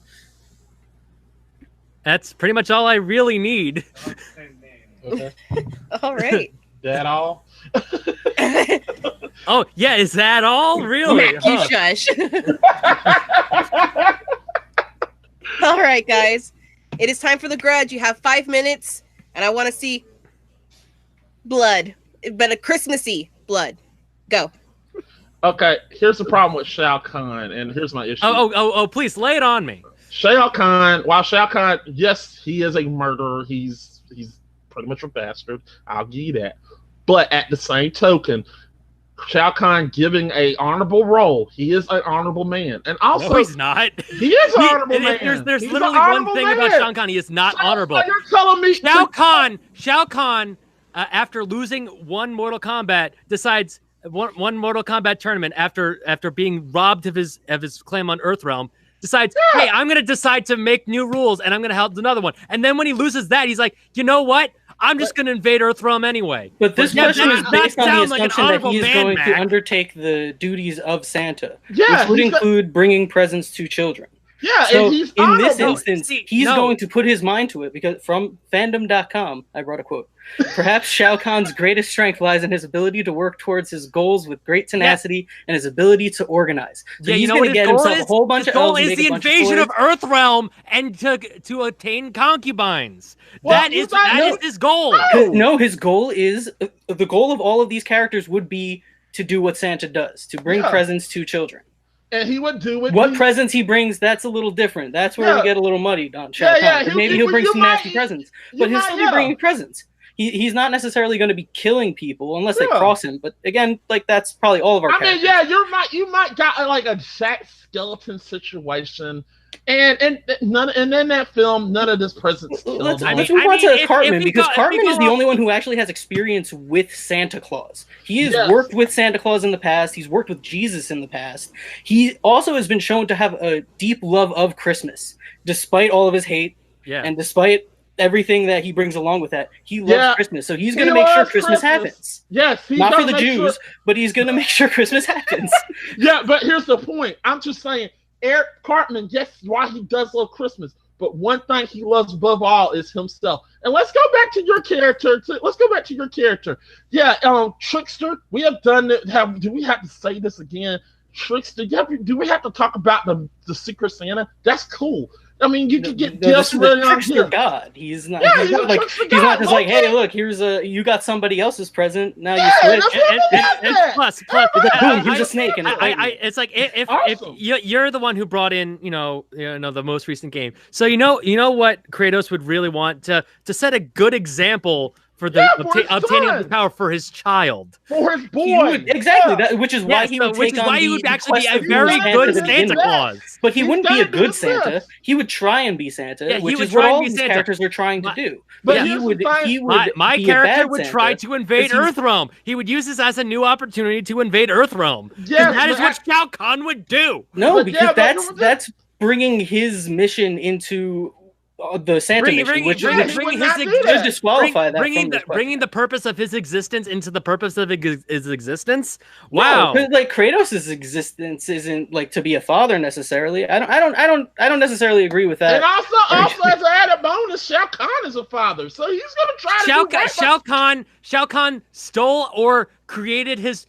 That's pretty much all I really need. Okay. All right. That all? Oh yeah, is that all? Really? Matt, you shush. All right, guys. It is time for the grudge. You have 5 minutes, and I want to see blood, but a Christmassy blood. Go. Okay, here's the problem with Shao Kahn, and here's my issue. Oh, please lay it on me. Shao Kahn, yes, he is a murderer. He's pretty much a bastard. I'll give you that. But at the same token, Shao Kahn giving a honorable role. He is an honorable man, and also No, he's not. He is an honorable man. There's He's literally an one thing honorable about man. Shao Kahn. He is not So honorable. you're telling me Shao Kahn, after losing one Mortal Kombat, decides one Mortal Kombat tournament after being robbed of his claim on Earthrealm, decides, hey, I'm gonna decide to make new rules and I'm gonna help another one. And then when he loses that, he's like, you know what? I'm just going to invade Earthrealm anyway. But this question is based on the sounds like an assumption that honorable he is man, going to Mac. undertake the duties of Santa, Yeah, which would include bringing presents to children. Yeah, So and he's in this honorable. instance, See, he's no. going to put his mind to it because from fandom.com, I brought a quote. Perhaps Shao Kahn's greatest strength lies in his ability to work towards his goals with great tenacity and his ability to organize. So he's going to get himself a whole bunch his of goal elves and is make the a bunch invasion of of Earthrealm and to attain concubines. Well, that he's is not- his goal. No, his goal is the goal of all of these characters would be to do what Santa does, to bring Yeah. presents to children. And he would do it. What presents he brings, that's a little different. That's where we Yeah. get a little muddied on Shao Kahn. Yeah, 'Cause maybe he'll bring you some might- nasty presents, you but he'll might, still yeah. be bringing presents. He's not necessarily going to be killing people unless they Yeah. cross him. But again, like that's probably all of our I mean, characters. yeah, you might got like a Jack Skeleton situation, and in that film, none of this presents killed Let's him. move on to if Cartman we because go- if Cartman we is go the off- only one who actually has experience with Santa Claus. He has Yes. worked with Santa Claus in the past. He's worked with Jesus in the past. He also has been shown to have a deep love of Christmas, despite all of his hate Yeah. and despite everything that he brings along with that. He loves Yeah. Christmas, so he's He going to make sure loves Christmas Christmas. happens. Yes, he Not does for the make Jews, sure- but he's going to make sure Christmas happens. Yeah, but here's the point. I'm just saying, Eric Cartman, yes, why he does love Christmas, but one thing he loves above all is himself. And let's go back to your character. Yeah, Trickster. We have done it. Do we have to say this again? Trickster. Do we have to talk about the Secret Santa? That's cool. I mean, you could get the gifts really on trickster gifts. god. He's not. Yeah, he's not a like trickster he's not god, just like, okay. hey, look, here's you got somebody else's present. Now you Yeah, switch. that's what I love And that. plus, Boom, here's a snake and it's like if Awesome. you're the one who brought in, the most recent game, so you know what Kratos would really want to set a good example for the Yeah, for his obtaining of son. the power for his child. For his boy. He would, exactly. Yeah. Which is why Yes, he would which take is on why he the would actually be quest a of very being good to Santa begin with. Claus. But he He's wouldn't be a gotta do good his Santa. best. He would try and be Santa, Yeah, he which would is what try and all be these Santa. characters are trying to do. But But he here's would, the thing. he would My be a character bad would Santa try to invade 'cause he's- Earthrealm. He would use this as a new opportunity to invade Earthrealm. Yes, That is but what Shao Kahn would do. No, But because yeah, but- that's bringing his mission into the Santa mission, which he would not do that. would disqualify that bringing from bringing the purpose of his existence into the purpose of his existence. Wow. No, like Kratos' existence isn't like to be a father necessarily. I don't necessarily agree with that. And also as an added bonus, Shao Kahn is a father, so he's gonna try to do right Shao Kahn stole or created his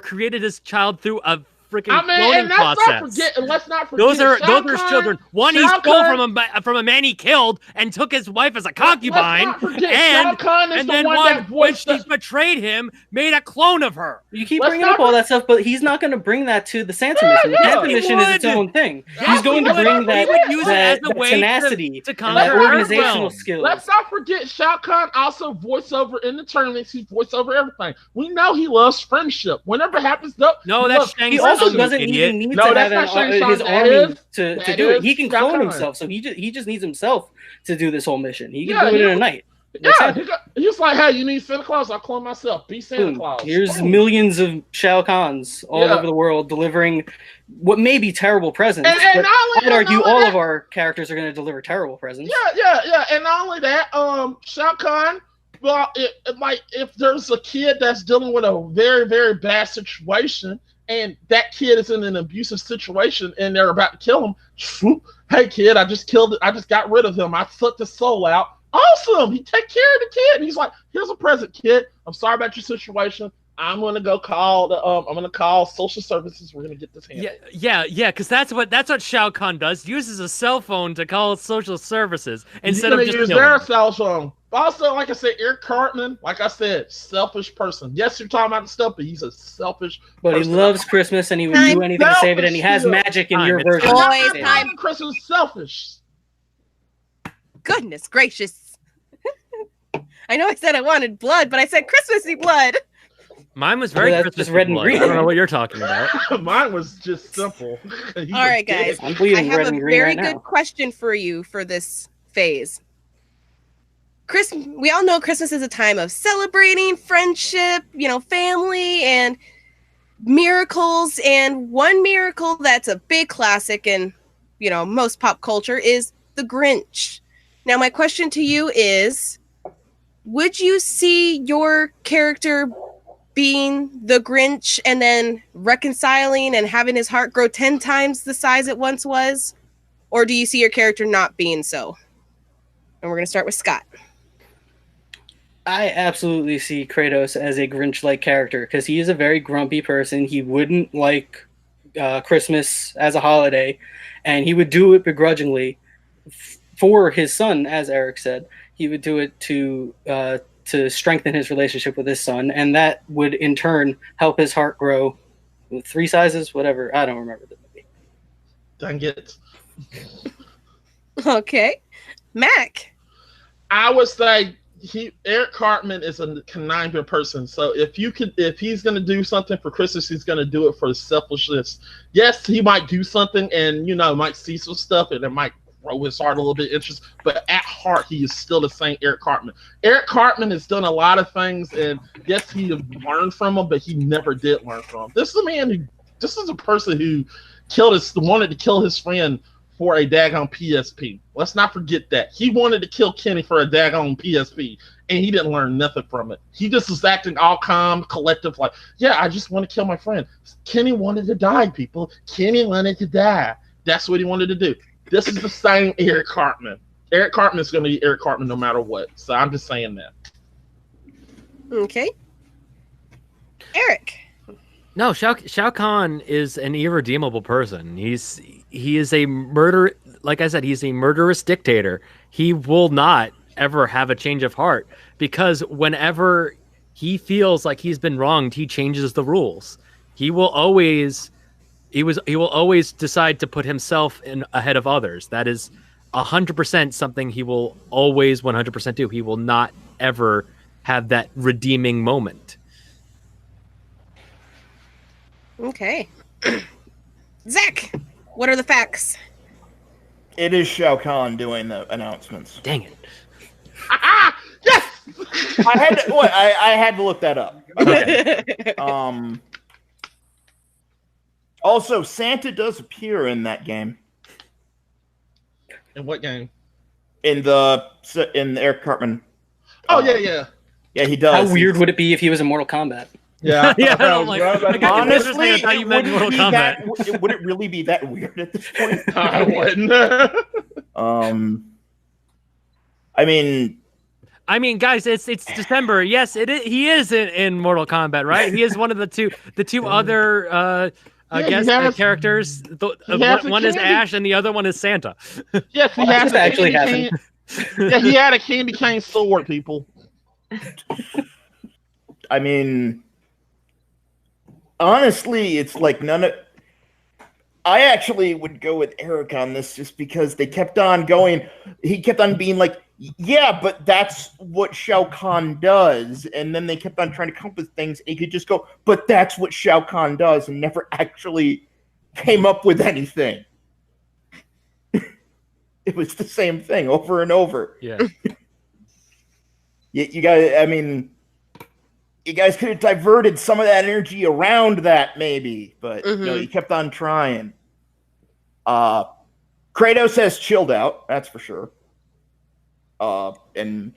created his child through a freaking cloning and process. let's not forget. Those are Shao his Kahn- children. One he Shao stole Kahn- from a man he killed and took his wife as a concubine, Let's not forget, Shao Kahn is and the then one that when voiced she the- betrayed him, made a clone of her. You keep Let's bringing not up all that stuff, but he's not going to bring that to the Santa Yeah, mission. The yeah, Santa he mission is its would. own thing. Yeah, He's going he to would. bring He that, would use it as a that way tenacity to and conquer that organizational Earthrealm. skills. Let's not forget Shao Kahn also voiceover in the tournaments. He voiceover everything. We know he loves friendship. Whenever it happens, though. No, he that's loves- Shang He Tsung, also you doesn't idiot. even need No, to that's have not Shang Tsung. his That army is- to that do it. is He can Shao clone Kahn. himself, so he just needs himself to do this whole mission. He can Yeah, do it he- in a night. That's Yeah, it. he's like, hey, you need Santa Claus? I'll clone myself. Be Santa Boom. Claus. Here's Boom. millions of Shao Kahns all Yeah. over the world delivering what may be terrible presents. And but not I would only- argue not all only of our characters are going to deliver terrible presents. Yeah. And not only that, Shao Kahn, well, like if there's a kid that's dealing with a very, very bad situation, and that kid is in an abusive situation, and they're about to kill him, swoop, hey kid, I just got rid of him. I sucked his soul out. Awesome. He take care of the kid, and he's like, here's a present, kid. I'm sorry about your situation. I'm gonna go call I'm gonna call social services. We're gonna get this handled. Yeah, because that's what Shao Kahn does. Uses a cell phone to call social services instead He's of gonna just use killing. their cell phone. Also, like I said, Eric Cartman, like I said, selfish person. Yes, you're talking about the stuff, but he's a selfish But he person. loves Christmas and he would I'm do anything to save it, and he has selfish, magic in Time, your it's version. time. of Boys, it. time. Christmas is selfish. Goodness gracious. I know I said I wanted blood, but I said Christmassy blood. Mine was very Well, that's Christmas just red and blood. green. I don't know what you're talking about. Mine was just simple. He's All right, a dick. guys. I'm I bleeding have red a and green very right good now. question for you for this phase. We all know Christmas is a time of celebrating friendship, family, and miracles. And one miracle that's a big classic in, most pop culture is the Grinch. Now, my question to you is, would you see your character being the Grinch and then reconciling and having his heart grow 10 times the size it once was? Or do you see your character not being so? And we're going to start with Scott. I absolutely see Kratos as a Grinch-like character because he is a very grumpy person. He wouldn't like Christmas as a holiday, and he would do it begrudgingly for his son, as Eric said. He would do it to strengthen his relationship with his son, and that would in turn help his heart grow 3 sizes, whatever. I don't remember the movie. Dang it. Okay. Mac. I would say Eric Cartman is a conniving person. So if he's gonna do something for Christmas, he's gonna do it for selfishness. Yes, he might do something and might see some stuff and it might grow his heart a little bit interest, but at heart he is still the same Eric Cartman. Eric Cartman has done a lot of things, and yes, he learned from them, but he never did learn from them. This is a person who wanted to kill his friend for a daggone PSP. Let's not forget that. He wanted to kill Kenny for a daggone PSP, and he didn't learn nothing from it. He just was acting all calm, collective, like, yeah, I just want to kill my friend. Kenny wanted to die, people. Kenny wanted to die. That's what he wanted to do. This is the same Eric Cartman. Eric Cartman is going to be Eric Cartman no matter what. So I'm just saying that. Okay. Eric. No, Shao Kahn is an irredeemable person. He is a murder. Like I said, he's a murderous dictator. He will not ever have a change of heart because whenever he feels like he's been wronged, he changes the rules. He will always he will always decide to put himself in ahead of others. That is 100% something he will always 100% do. He will not ever have that redeeming moment. Okay. Zach, what are the facts? It is Shao Kahn doing the announcements. Dang it. Yes. I had to look that up. Okay. Also, Santa does appear in that game. In what game? In Eric Cartman. Oh yeah. Yeah, he does. How weird would it be if he was in Mortal Kombat? Yeah. Yeah, I don't like. Honestly, I thought you meant Mortal Kombat. Would it really be that weird at this point? I wouldn't. I mean, guys, it's December. Yes, it is. He is in Mortal Kombat, right? He is one of the two other characters. One is Ash, and the other one is Santa. Yes, he has actually happened. Yeah, he had a candy cane sword, people. I mean, honestly, it's like none of. I actually would go with Eric on this just because they kept on going. He kept on being like, yeah, but that's what Shao Kahn does. And then they kept on trying to come up with things. And he could just go, but that's what Shao Kahn does, and never actually came up with anything. It was the same thing over and over. Yeah. You guys, I mean, you guys could have diverted some of that energy around that, maybe, but no, you kept on trying. Kratos has chilled out, that's for sure. And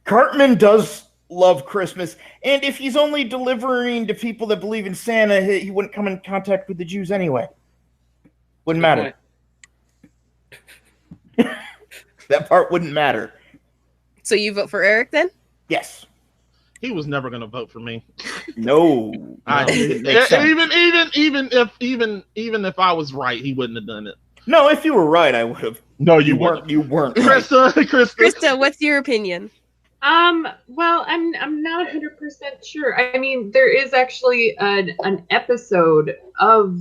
Cartman does love Christmas, and if he's only delivering to people that believe in Santa, he wouldn't come in contact with the Jews anyway. Wouldn't matter. That part wouldn't matter. So you vote for Eric then? Yes. He was never going to vote for me. No. Even if I was right, he wouldn't have done it. No, if you were right, I would have. No, you weren't. You weren't. Krista, what's your opinion? Well, I'm not 100% sure. I mean, there is actually an episode of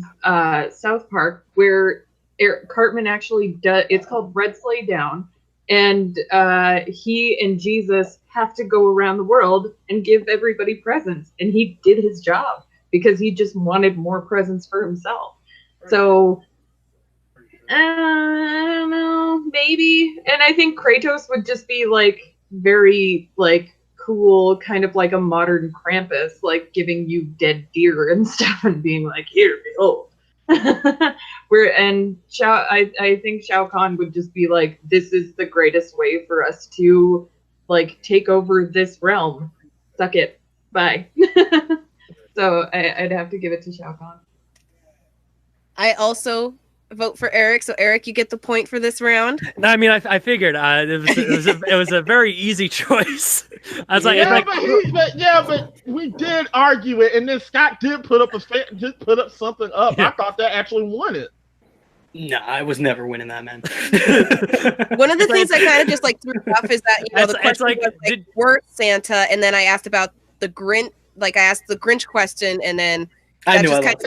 South Park where Eric Cartman actually does. It's called Red Sleigh Down, and he and Jesus have to go around the world and give everybody presents, and he did his job because he just wanted more presents for himself. So I don't know, maybe. And I think Kratos would just be like very like cool, kind of like a modern Krampus, like giving you dead deer and stuff and being like, here, behold. I think Shao Kahn would just be like, this is the greatest way for us to like take over this realm. Suck it. Bye. So I'd have to give it to Shao Kahn. I also vote for Eric. So Eric, you get the point for this round. No, I mean, I figured it was a very easy choice. I was but we did argue it, and then Scott did put up something up. Yeah. I thought that actually won it. No, I was never winning that, man. One of the things I kind of just like threw off is that the question was were Santa, and then I asked about the Grinch. Like I asked the Grinch question, and then I knew but Eric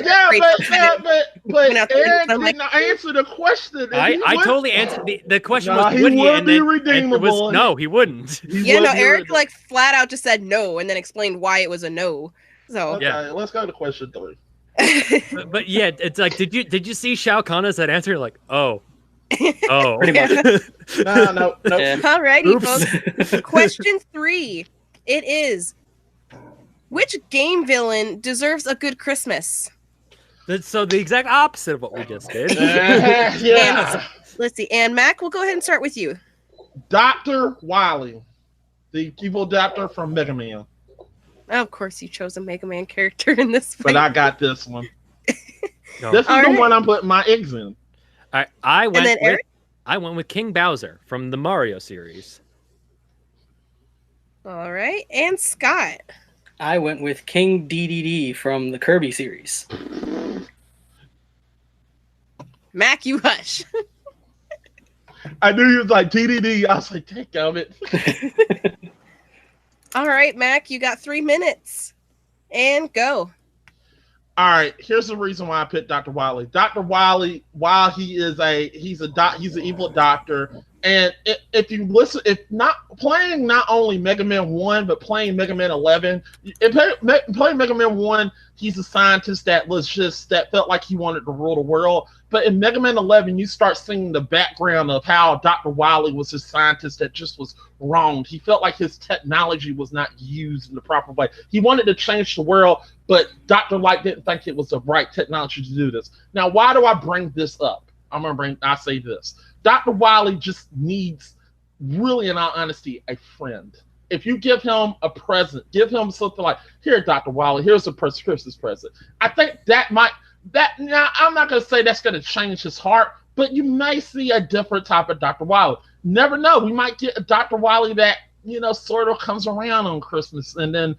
didn't answer the question. I totally answered the question. Was would he? And then redeemable. No, he wouldn't. Eric like flat out just said no, and then explained why it was a no. So okay, let's go to question 3. but yeah, it's like, did you see Shao Kahn as that answer? You're like, oh, pretty much. No. Yeah. Alrighty, folks. Question 3. It is: which game villain deserves a good Christmas? So the exact opposite of what we just did. Yeah. Let's see. And Mac, we'll go ahead and start with you. Dr. Wily, the evil doctor from Mega Man. Of course, you chose a Mega Man character in this fight. But I got this one. This is the one I'm putting my eggs in. I went with King Bowser from the Mario series. All right, and Scott. I went with King DDD from the Kirby series. Mac, you hush. I knew he was like DDD. I was like, damn it. All right, Mac, you got 3 minutes. And go. All right, here's the reason why I picked Dr. Wily. Dr. Wily, while he's an evil doctor, and if you listen, if not playing not only Mega Man 1 but playing Mega Man 11, playing Mega Man 1, he's a scientist that felt like he wanted to rule the world. But in Mega Man 11, you start seeing the background of how Dr. Wily was a scientist that just was wronged. He felt like his technology was not used in the proper way. He wanted to change the world, but Dr. Light didn't think it was the right technology to do this. Now, why do I bring this up? I say this. Dr. Wily just needs, really in all honesty, a friend. If you give him a present, give him something like, here, Dr. Wily, here's a Christmas present. I think now I'm not going to say that's going to change his heart, but you may see a different type of Dr. Wily. Never know. We might get a Dr. Wily that, sort of comes around on Christmas and then,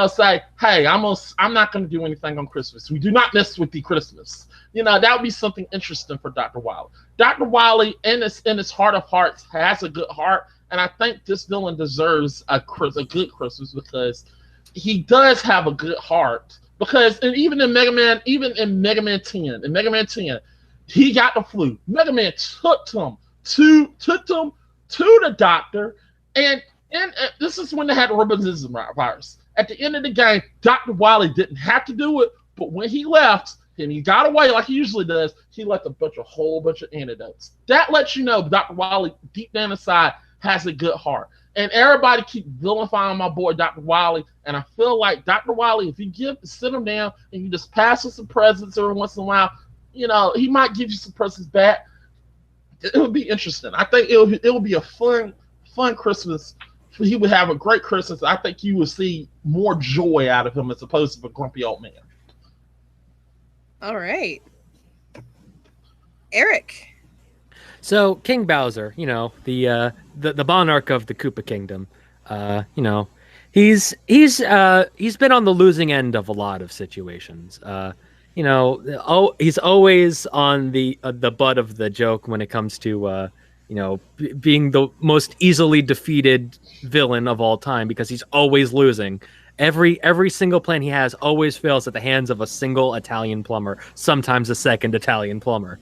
say, hey, I'm not going to do anything on Christmas. We do not mess with the Christmas. That would be something interesting for Dr. Wily. Dr. Wily, in his heart of hearts, has a good heart, and I think this villain deserves a good Christmas because he does have a good heart. Because even in Mega Man 10, he got the flu. Mega Man took him to the doctor, and this is when they had the rheumatism virus. At the end of the game, Dr. Wily didn't have to do it, but when he left and he got away like he usually does, he left a whole bunch of antidotes. That lets you know Dr. Wily, deep down inside, has a good heart. And everybody keep vilifying my boy Dr. Wily, and I feel like Dr. Wily, if you sit him down and you just pass him some presents every once in a while, he might give you some presents back. It would be interesting. I think it would be a fun Christmas. He would have a great Christmas. I think you would see more joy out of him as opposed to a grumpy old man. All right. Eric. So King Bowser, the monarch of the Koopa Kingdom, he's been on the losing end of a lot of situations. He's always on the butt of the joke when it comes to being the most easily defeated villain of all time because he's always losing. Every single plan he has always fails at the hands of a single Italian plumber, sometimes a second Italian plumber.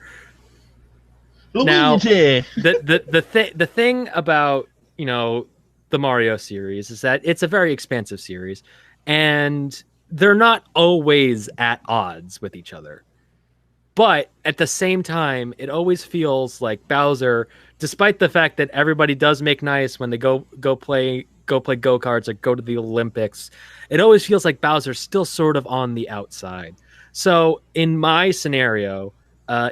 Now, the thing about the Mario series is that it's a very expansive series, and they're not always at odds with each other. But at the same time, it always feels like Bowser, despite the fact that everybody does make nice when they go play go-karts or go to the Olympics, it always feels like Bowser's still sort of on the outside. So in my scenario,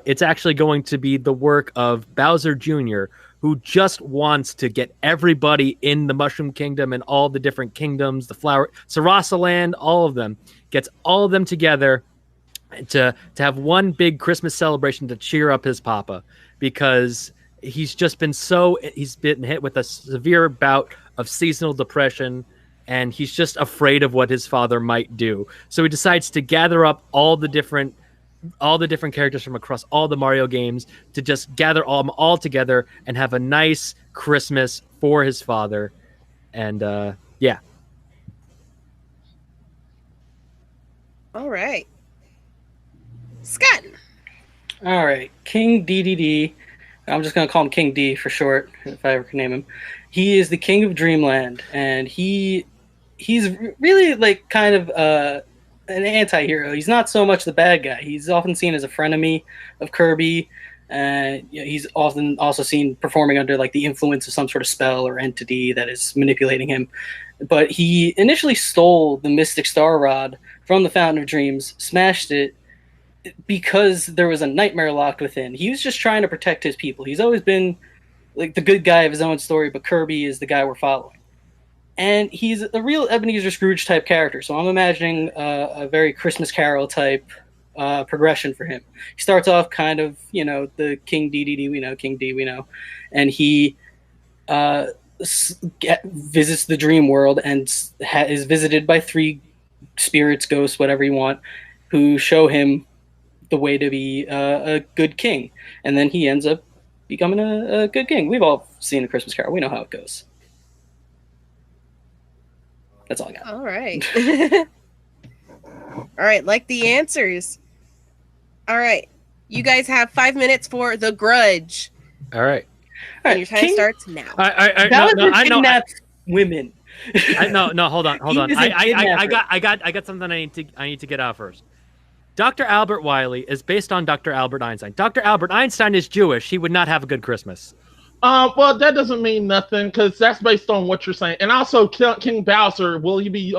it's actually going to be the work of Bowser Jr., who just wants to get everybody in the Mushroom Kingdom and all the different kingdoms, the flower, Sarasa Land, all of them, gets all of them together to have one big Christmas celebration to cheer up his papa, because he's been hit with a severe bout of seasonal depression, and he's just afraid of what his father might do. So he decides to gather up all the different characters from across all the Mario games to just gather them all together and have a nice Christmas for his father. And yeah. All right. Scott. All right. King DDD. I'm just going to call him King D for short, if I ever can name him. He is the king of Dreamland, and he's really like kind of an anti-hero. He's not so much the bad guy. He's often seen as a frenemy of Kirby. He's often also seen performing under like the influence of some sort of spell or entity that is manipulating him. But he initially stole the Mystic Star Rod from the Fountain of Dreams, smashed it, because there was a nightmare locked within. He was just trying to protect his people. He's always been like the good guy of his own story, but Kirby is the guy we're following. And he's a real Ebenezer Scrooge type character. So I'm imagining a very Christmas Carol type progression for him. He starts off kind of, the King DDD we know, King D we know. And he visits the dream world and is visited by 3 spirits, ghosts, whatever you want, who show him the way to be a good king, and then he ends up becoming a good king. We've all seen A Christmas Carol. We know how it goes. That's all I got. All right. All right, like the answers. All right. You guys have 5 minutes for The Grudge. All right. And your time starts now. Gallagher kidnaps women. No, hold on. I got something I need to get out first. Dr. Albert Wiley is based on Dr. Albert Einstein. Dr. Albert Einstein is Jewish. He would not have a good Christmas. Well, that doesn't mean nothing because that's based on what you're saying. And also, King Bowser, will he be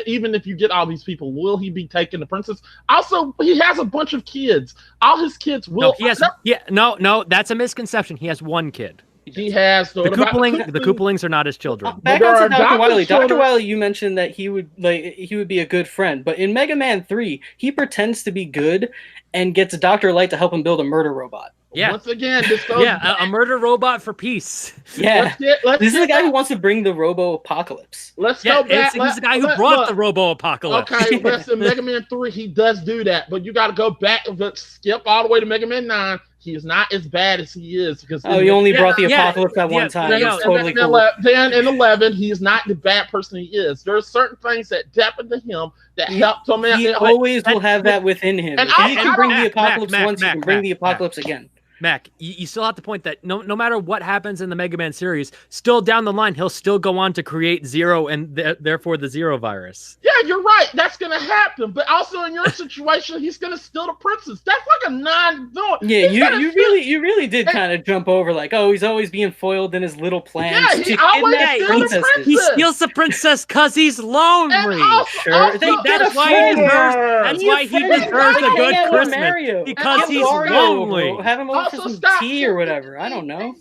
even if you get all these people, will he be taking the princess? Also, he has a bunch of kids. All his kids will. No, he has. No, that's a misconception. He has 1 kid. He has the Koopalings are not his children. Back on to Dr. Wily. Dr. Wily, you mentioned that he would be a good friend, but in Mega Man 3, he pretends to be good and gets Dr. Light to help him build a murder robot. Yeah. Once again, this goes a murder robot for peace. Yeah. This is the guy who wants to bring the Robo-apocalypse. Let's go back. He's the guy who brought the Robo-apocalypse. Okay, listen, Mega Man 3, he does do that, but you got to go back, skip all the way to Mega Man 9. He is not as bad as he is because he only brought the apocalypse at one time. It's totally cool. Then in 11, he is not the bad person he is. There are certain things that happened to him that helped him. He always will have that within him. And if he can bring the apocalypse once, he can bring the apocalypse again. Mac, you still have to point that no matter what happens in the Mega Man series, still down the line, he'll still go on to create Zero and therefore the Zero virus. Yeah, you're right. That's going to happen. But also in your situation, he's going to steal the princess. That's like a non-doing. Yeah, you really did kind of jump over like, oh, he's always being foiled in his little plans. Yeah, he always steals the princess. He steals the princess because he's lonely. That's why he deserves a good Christmas. Because he's lonely. Have him over for some tea or whatever. I don't know.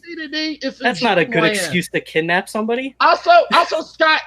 That's not a good excuse to kidnap somebody. Also, Scott,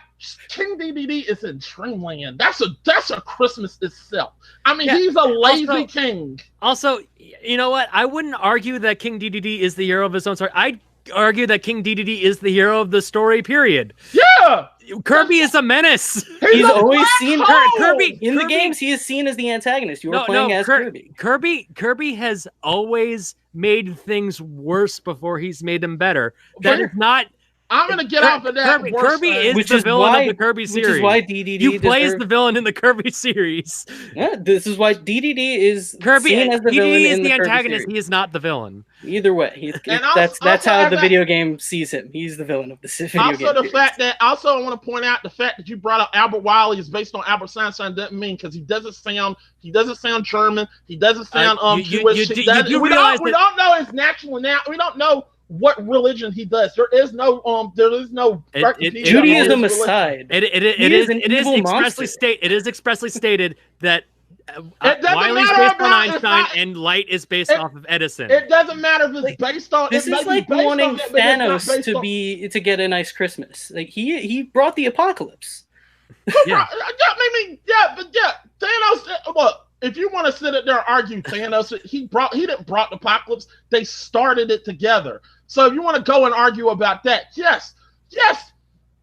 King DDD is in Dreamland. That's a Christmas itself. I mean, he's a lazy king. Also, you know what? I wouldn't argue that King DDD is the hero of his own story. I'd argue that King DDD is the hero of the story, period. Yeah! Kirby is a menace. He's always seen Kirby in the games. He is seen as the antagonist. You are playing as Kirby. Kirby has always made things worse before he's made them better. That is not. I'm gonna get off of that. Kirby is the villain of the Kirby series. Which is why DDD. You play as the villain in the Kirby series. Yeah, this is why DDD is Kirby. Seen as the DDD villain is in the Kirby antagonist. series. He is not the villain. Either way, that's how the video game sees him. He's the villain of the video game. Also, I want to point out the fact that you brought up Albert Wiley is based on Albert Einstein doesn't mean because he doesn't sound German. He doesn't sound Jewish. We don't know his natural now. We don't know what religion he does. There is no Judaism aside. It is expressly stated that Wiley's based on Einstein and Light is based off of Edison. It doesn't matter if it's based on. This is like wanting Thanos to get a nice Christmas. Like he brought the apocalypse. Yeah, Thanos. Look, if you want to sit there and argue Thanos, he didn't brought the apocalypse. They started it together. So if you want to go and argue about that, yes,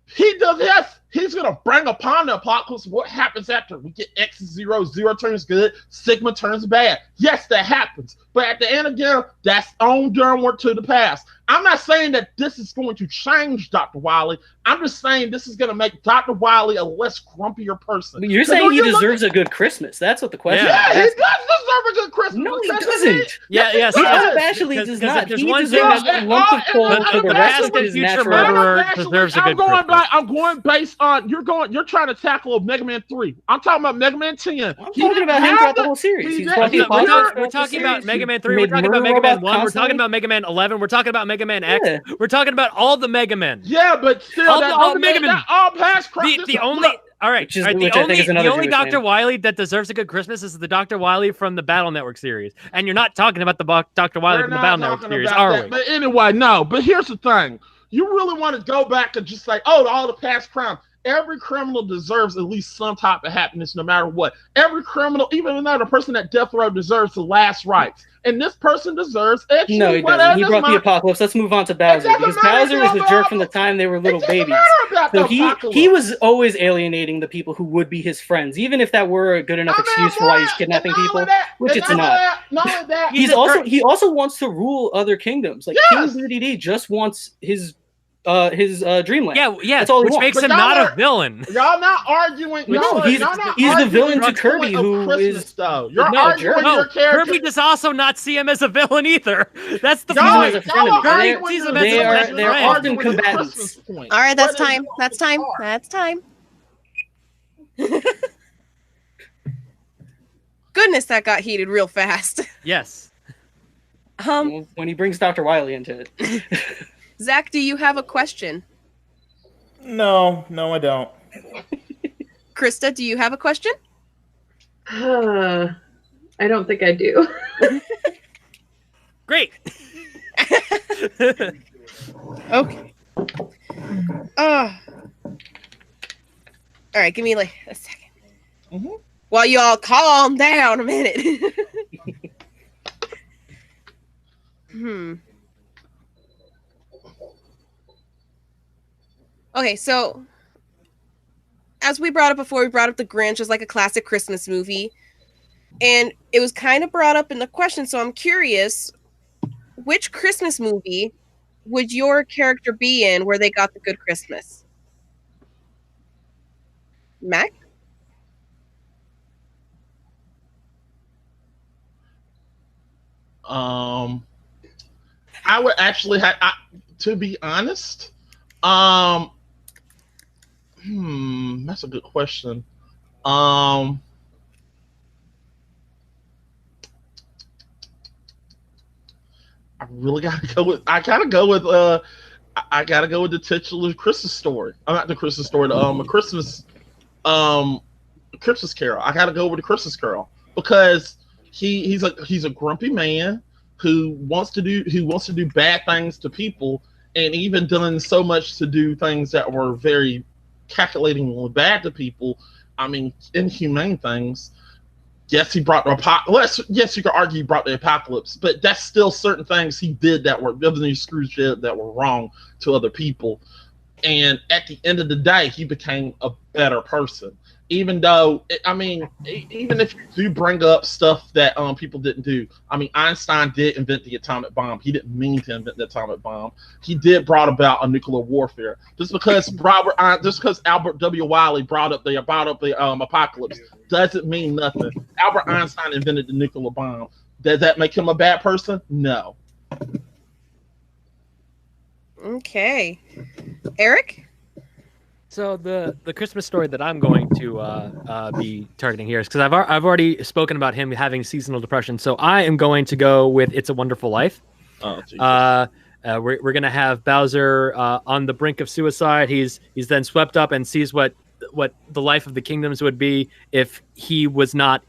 he does. Yes, he's gonna bring upon the apocalypse. What happens after we get X zero turns good, Sigma turns bad? Yes, that happens. But at the end again, that's on downward to the past. I'm not saying that this is going to change Dr. Wily. I'm just saying this is going to make Dr. Wily a less grumpier person. You're saying he deserves a good Christmas. That's what the question is. Yeah, he does deserve a good Christmas. No, he doesn't. Yes, he unabashedly does not. There's he one deserves thing a lump of coal for the rest of his future natural murderer deserves a good Christmas. I'm going based on you're trying to tackle Mega Man 3. I'm talking about Mega Man 10. I'm talking about him throughout the whole series. We're talking about Mega Man 3. We're talking about Mega Man 1. We're talking about Mega Man 11. We're talking about Mega Man X. We're talking about all the Mega Men. Yeah, but still, all the Mega Men. All past the only Dr. Wily that deserves a good Christmas is the Dr. Wily from the Battle Network series. And you're not talking about the Dr. Wily from the Battle Network series, are we? But anyway, no. But here's the thing. You really want to go back and just say, oh, all the past crimes. every criminal deserves at least some type of happiness, no matter what. Every criminal, even another person at death row, deserves the last rights. And this person deserves actually No, he doesn't. He brought the apocalypse. Let's move on to Bowser, because Bowser was a jerk from the time they were little babies. So he was always alienating the people who would be his friends, even if that were a good enough excuse for why he's kidnapping people, which it's not. He also wants to rule other kingdoms. Like King DDD just wants his dreamland. Yeah, that's all. Which makes him not a villain. Y'all not arguing. He's the villain to Kirby, who is though. You're arguing your character. Kirby does also not see him as a villain either. That's the point. Kirby sees him as a they're often combatants. All right, that's time. That's time. That's time. Goodness, that got heated real fast. Yes. When he brings Dr. Wily into it. Zach, do you have a question? No, I don't. Krista, do you have a question? I don't think I do. Great. Okay. All right, give me like a second. Mm-hmm. While you all calm down a minute. Okay, so as we brought up before, we brought up The Grinch as like a classic Christmas movie. And it was kind of brought up in the question, so I'm curious, which Christmas movie would your character be in where they got the good Christmas? Mac? I would actually have, to be honest, that's a good question. I really gotta go with. I gotta go with the titular Christmas story. I'm not the Christmas story. A Christmas, Christmas Carol. I gotta go with the Christmas Carol because he's a grumpy man who wants to do bad things to people, and even done so much to do things that were very calculatingly bad to people. I mean, inhumane things. Yes, he brought the apocalypse. Yes, you could argue he brought the apocalypse, but that's still certain things he did that were that were wrong to other people. And at the end of the day, he became a better person. Even though, even if you do bring up stuff that people didn't do. I mean, Einstein did invent the atomic bomb. He didn't mean to invent the atomic bomb. He did brought about a nuclear warfare. Just because Albert W. Wiley brought up the apocalypse doesn't mean nothing. Albert Einstein invented the nuclear bomb. Does that make him a bad person? No. Okay, Eric. So the Christmas story that I'm going to be targeting here is because I've already spoken about him having seasonal depression. So I am going to go with It's a Wonderful Life. Oh, Jesus. We're gonna have Bowser on the brink of suicide. He's then swept up and sees what the life of the kingdoms would be if he was not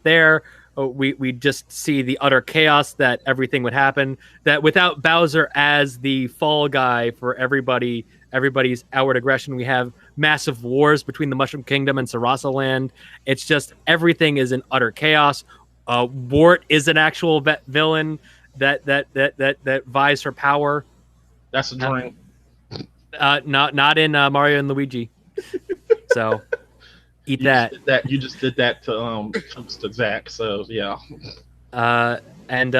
there. We just see the utter chaos that everything would happen. That without Bowser as the fall guy for everybody's outward aggression, we have massive wars between the Mushroom Kingdom and Sarasa Land. It's just everything is in utter chaos. Wart is an actual villain that vies for power. That's a dream. Not in Mario and Luigi. So eat that. You just did that to Zach. So yeah. And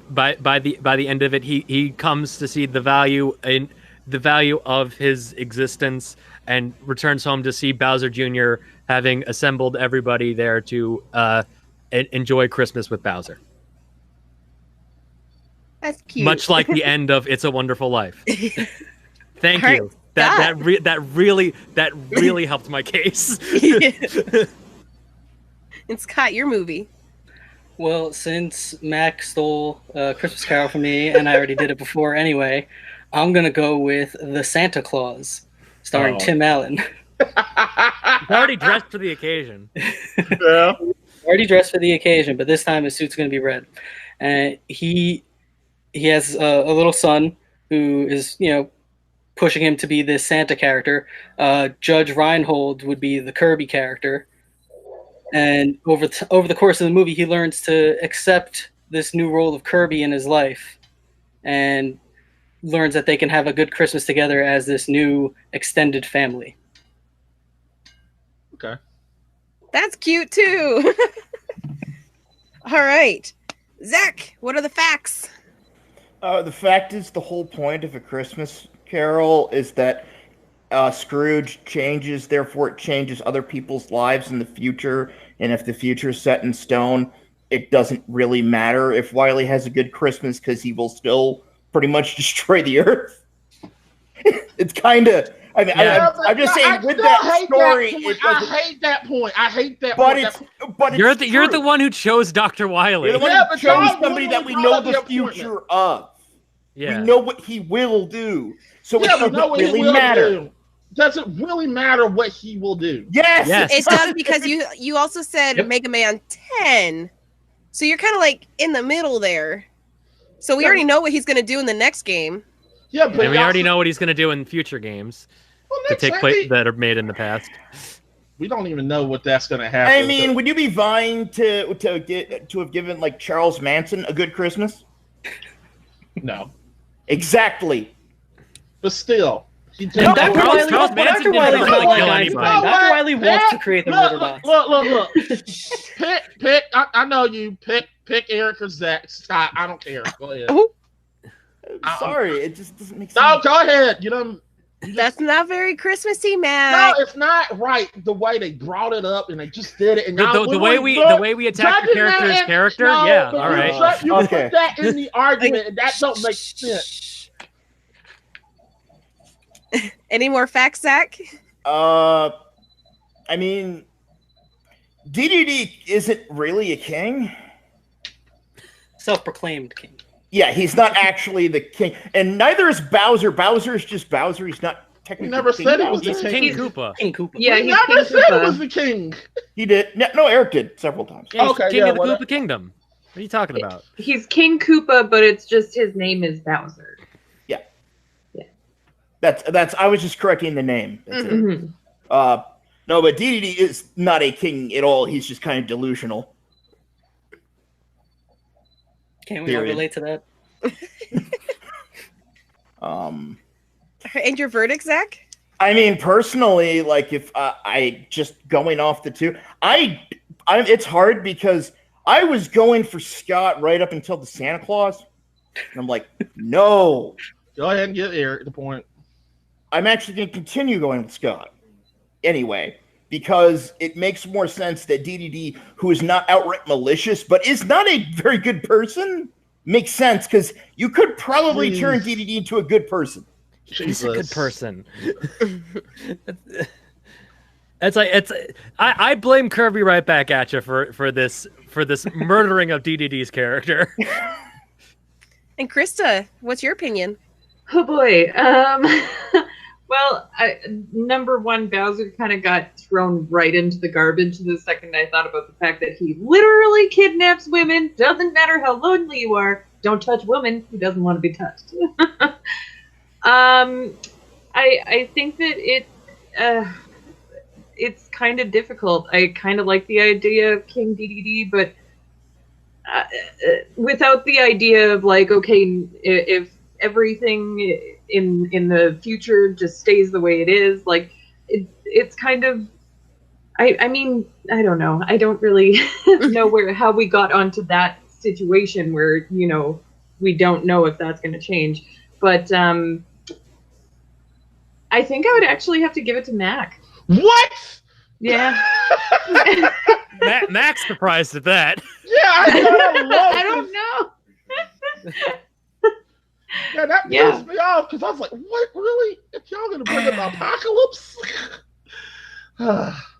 by the end of it, he comes to see the value of his existence and returns home to see Bowser Jr. having assembled everybody there to enjoy Christmas with Bowser. That's cute. Much like the end of It's a Wonderful Life. Thank you. Right, That really helped my case. It's Scott, your movie. Well, since Mac stole Christmas Carol from me, and I already did it before anyway, I'm going to go with The Santa Claus, starring Tim Allen. He's already dressed for the occasion. Yeah. Already dressed for the occasion, but this time his suit's going to be red. And he has a little son who is, pushing him to be this Santa character. Judge Reinhold would be the Kirby character. And over the course of the movie, he learns to accept this new role of Kirby in his life and learns that they can have a good Christmas together as this new extended family. Okay. That's cute too. All right. Zach, what are the facts? The fact is, the whole point of A Christmas Carol is that Scrooge changes, therefore it changes other people's lives in the future. And if the future is set in stone, it doesn't really matter if Wiley has a good Christmas because he will still pretty much destroy the earth. It's kind of... I mean, I'm just saying, with that story... I hate that point. I hate that but point. But you're the one who chose Dr. Wiley. You're the one who chose somebody that we know the future of. Yeah. We know what he will do. So it doesn't really matter. Doesn't really matter what he will do. Yes. It does, because you also said Mega Man 10. So you're kind of like in the middle there. So we already know what he's going to do in the next game. Yeah, but we already know what he's going to do in future games to take place that are made in the past. We don't even know what that's going to happen. I mean, would you be vying to have given like Charles Manson a good Christmas? No. Exactly. But still. Dr. Wiley's not like Einstein. Dr. Wiley wants to create the murder bots. Look. Pick. I know you. Pick Eric or Zach. Scott, I don't care. Go ahead. I'm sorry, it just doesn't make sense. No, go ahead. That's not very Christmassy, man. No, it's not right. The way they brought it up and they just did it. And the way we attack the character's character, yeah, all right. You put that in the argument, and that don't make sense. Any more facts, Zach? I mean, DDD isn't really a king. Self-proclaimed king. Yeah, he's not actually the king, and neither is Bowser. Bowser is just Bowser. He's not technically. He never said he was the king. King Koopa. King Koopa. Yeah, he never said he was the king. He did. No, Eric did several times. Yeah, okay, king of the Koopa Kingdom. What are you talking about? He's King Koopa, but it's just his name is Bowser. Yeah. Yeah. That's. I was just correcting the name. That's it. No, but DDD is not a king at all. He's just kind of delusional. Can't we all relate to that? And your verdict, Zach? I mean, personally, like if I just going off the two, it's hard because I was going for Scott right up until the Santa Claus, and I'm like, no. Go ahead and give Eric the point. I'm actually going to continue going with Scott anyway, because it makes more sense that DDD, who is not outright malicious but is not a very good person, makes sense because you could probably turn DDD into a good person. He's a good person. I blame Kirby right back at you for this murdering of DDD's character. And Krista, what's your opinion? Oh boy. Well, number one, Bowser kind of got thrown right into the garbage the second I thought about the fact that he literally kidnaps women. Doesn't matter how lonely you are. Don't touch women. He doesn't want to be touched. I think that it's kind of difficult. I kind of like the idea of King DDD, but without the idea of like, okay, if everything in the future just stays the way it is, like it's kind of, I mean, I don't know. I don't really know how we got onto that situation where, we don't know if that's going to change. But I think I would actually have to give it to Mac. What? Yeah. Mac's surprised at that. Yeah, I don't know. Yeah, that pissed me off because I was like, what, really? If y'all going to bring up the apocalypse?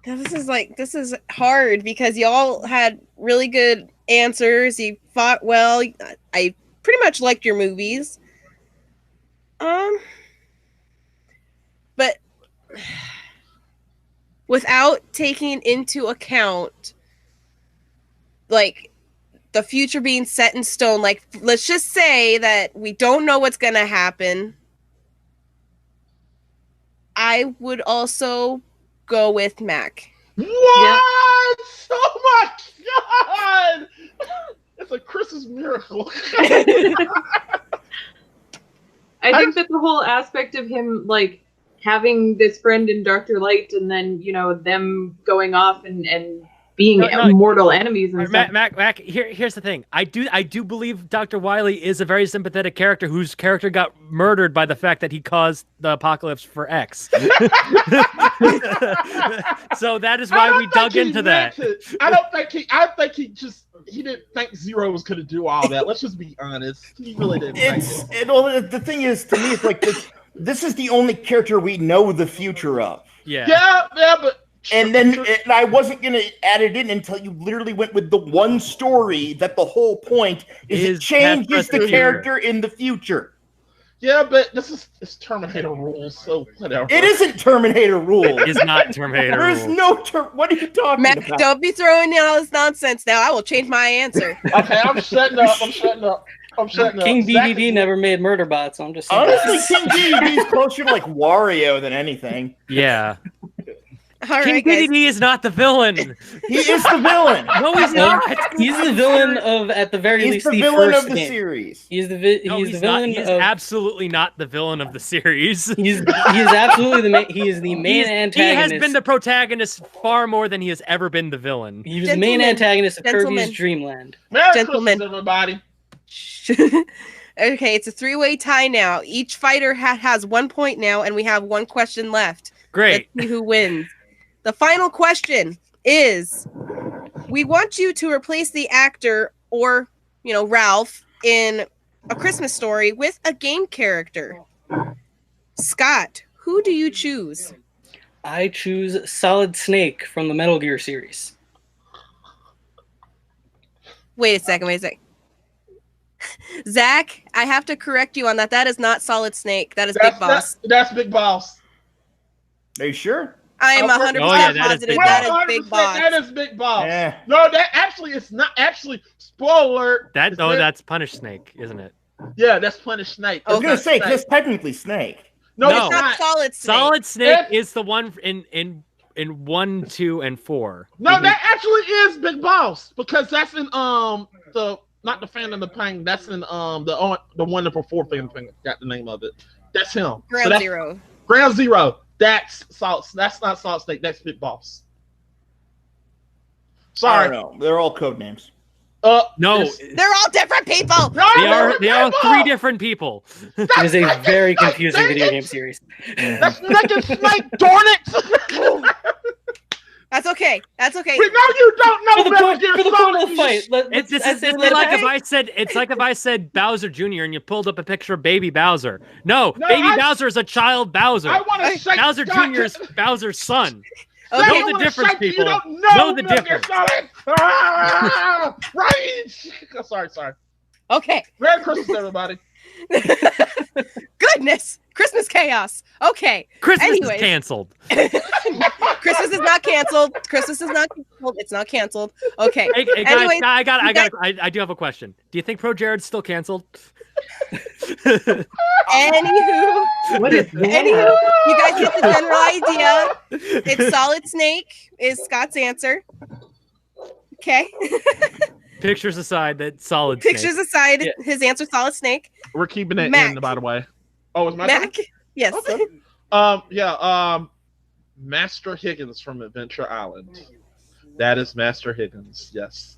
This is hard because y'all had really good answers. You fought well. I pretty much liked your movies. But without taking into account like the future being set in stone, like let's just say that we don't know what's gonna happen. I would also go with Mac. What? Oh my god! It's a Christmas miracle. I think that the whole aspect of him like having this friend in Dr. Light and then, them going off and being mortal enemies and stuff. Mac, here's the thing. I do believe Dr. Wily is a very sympathetic character whose character got murdered by the fact that he caused the apocalypse for X. So that is why we dug into that. I think he didn't think Zero was going to do all that. Let's just be honest. He really didn't think it. The thing is, to me, it's like this is the only character we know the future of. Yeah, but... And I wasn't going to add it in until you literally went with the one story that the whole point is it changes the character in the future. Yeah, but it's Terminator rules, so whatever. It isn't Terminator rules. It is not Terminator rules. There's no what are you talking Mac, about? don't be throwing in all this nonsense now. I will change my answer. Okay, I'm shutting up. King BBB never made murder bots. I'm just saying. Honestly, King BBB is closer to like Wario than anything. Yeah. All King right, guys. BBB is not the villain. He is the villain. No, he's not. He's the villain of, at the very least, the villain first of the game. series. He's the villain. He's absolutely not the villain of the series. He is absolutely the main. He is the main antagonist. He has been the protagonist far more than he has ever been the villain. He was the main antagonist of Kirby's Dream Land. Merry Christmas, everybody. Okay, it's a 3-way tie now. Each fighter has 1 point now, and we have one question left. Great. Let's see who wins. The final question is, we want you to replace the actor or, Ralph in A Christmas Story with a game character. Scott, who do you choose? I choose Solid Snake from the Metal Gear series. Wait a second. Zach, I have to correct you on that. That is not Solid Snake. That is Big Boss. That's Big Boss. Are you sure? I am 100% positive that is Big Boss. That is Big Boss. Yeah. No, that actually it's not. Actually, spoiler alert. That's Punish Snake, isn't it? Yeah, that's Punish Snake. I was going to say, that's technically Snake. No, it's not Solid Snake. Solid Snake is the one in 1, 2, and 4. No, that actually is Big Boss because that's in the not the Fan and the Pain. That's in the one before Fan and the Pain. Got the name of it. That's him. Ground Zero. Ground Zero. That's not Solid Snake. That's Big Boss. Sorry. I don't know. They're all code names. No, they're all different people. No, they are 3 different people. It is a very confusing video game series. That's Snake, darn it! That's okay. We know you don't know Metal Gear for the point of the fight. It's like if I said Bowser Jr. and you pulled up a picture of Baby Bowser. No, Bowser is a child Bowser. I want to say Bowser Jr. is Bowser's son. Okay. Know the difference, people. Know the difference. Rage! Sorry. Okay. Merry Christmas, everybody. Goodness. Christmas chaos. Okay. Christmas is canceled. Christmas is not canceled. It's not canceled. Okay. Hey, anyways, I do have a question. Do you think Pro Jared's still canceled? Anywho, you guys get the general idea. It's Solid Snake is Scott's answer. Okay. Pictures aside, Pictures aside, his answer Solid Snake. We're keeping it Mac. in, by the way. Oh, it's my Mac? turn? Yes. Okay. Master Higgins from Adventure Island. That is Master Higgins, yes.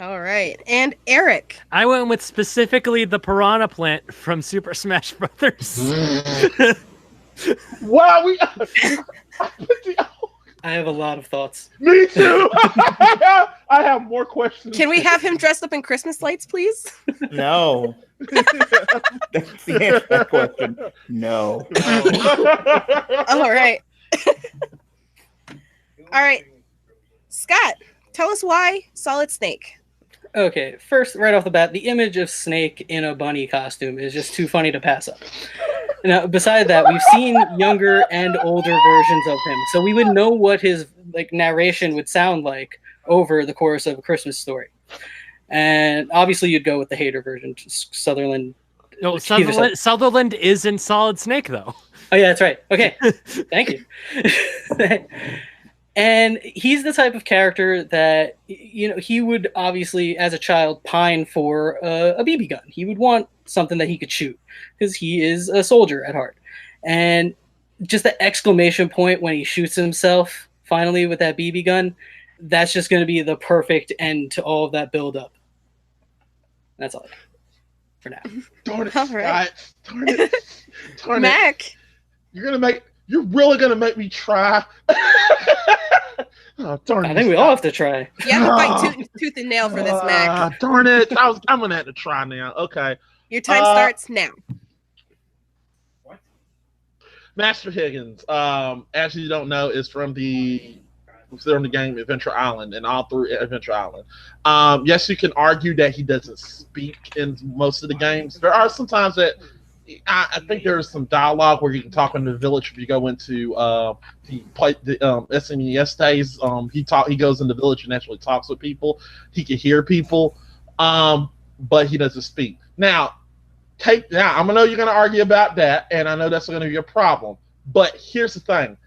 All right. And Eric. I went with specifically the piranha plant from Super Smash Brothers. Wow, I have a lot of thoughts. Me too. I have more questions. Can we have him dressed up in Christmas lights, please? No. That's the answer to that question. No. All right. All right. Scott, tell us why Solid Snake. Okay, first, right off the bat, the image of Snake in a bunny costume is just too funny to pass up. Now, beside that, we've seen younger and older versions of him, so we would know what his narration would sound like over the course of A Christmas Story. And obviously, you'd go with the hater version, Sutherland. No, Sutherland is in Solid Snake, though. Oh yeah, that's right. Okay, thank you. And he's the type of character that, you know, he would obviously, as a child, pine for a BB gun. He would want something that he could shoot because he is a soldier at heart. And just the exclamation point when he shoots himself finally with that BB gun, that's just going to be the perfect end to all of that buildup. That's all I got for now. Darn it, All right. Scott. Darn it. Darn it. Mac. You're really gonna make me try. Oh, darn I it, think we all have to try. You have to fight tooth and nail for this, Mac. Darn it. I'm gonna have to try now. Okay. Your time starts now. Master Higgins, as you don't know, is from the game Adventure Island and all through Adventure Island. Yes, you can argue that he doesn't speak in most of the games. There are some times that I think there's some dialogue where you can talk in the village. If you go into the SNES days, he goes in the village and actually talks with people. He can hear people, but he doesn't speak. Now I know you're going to argue about that, and I know that's going to be a problem. But here's the thing: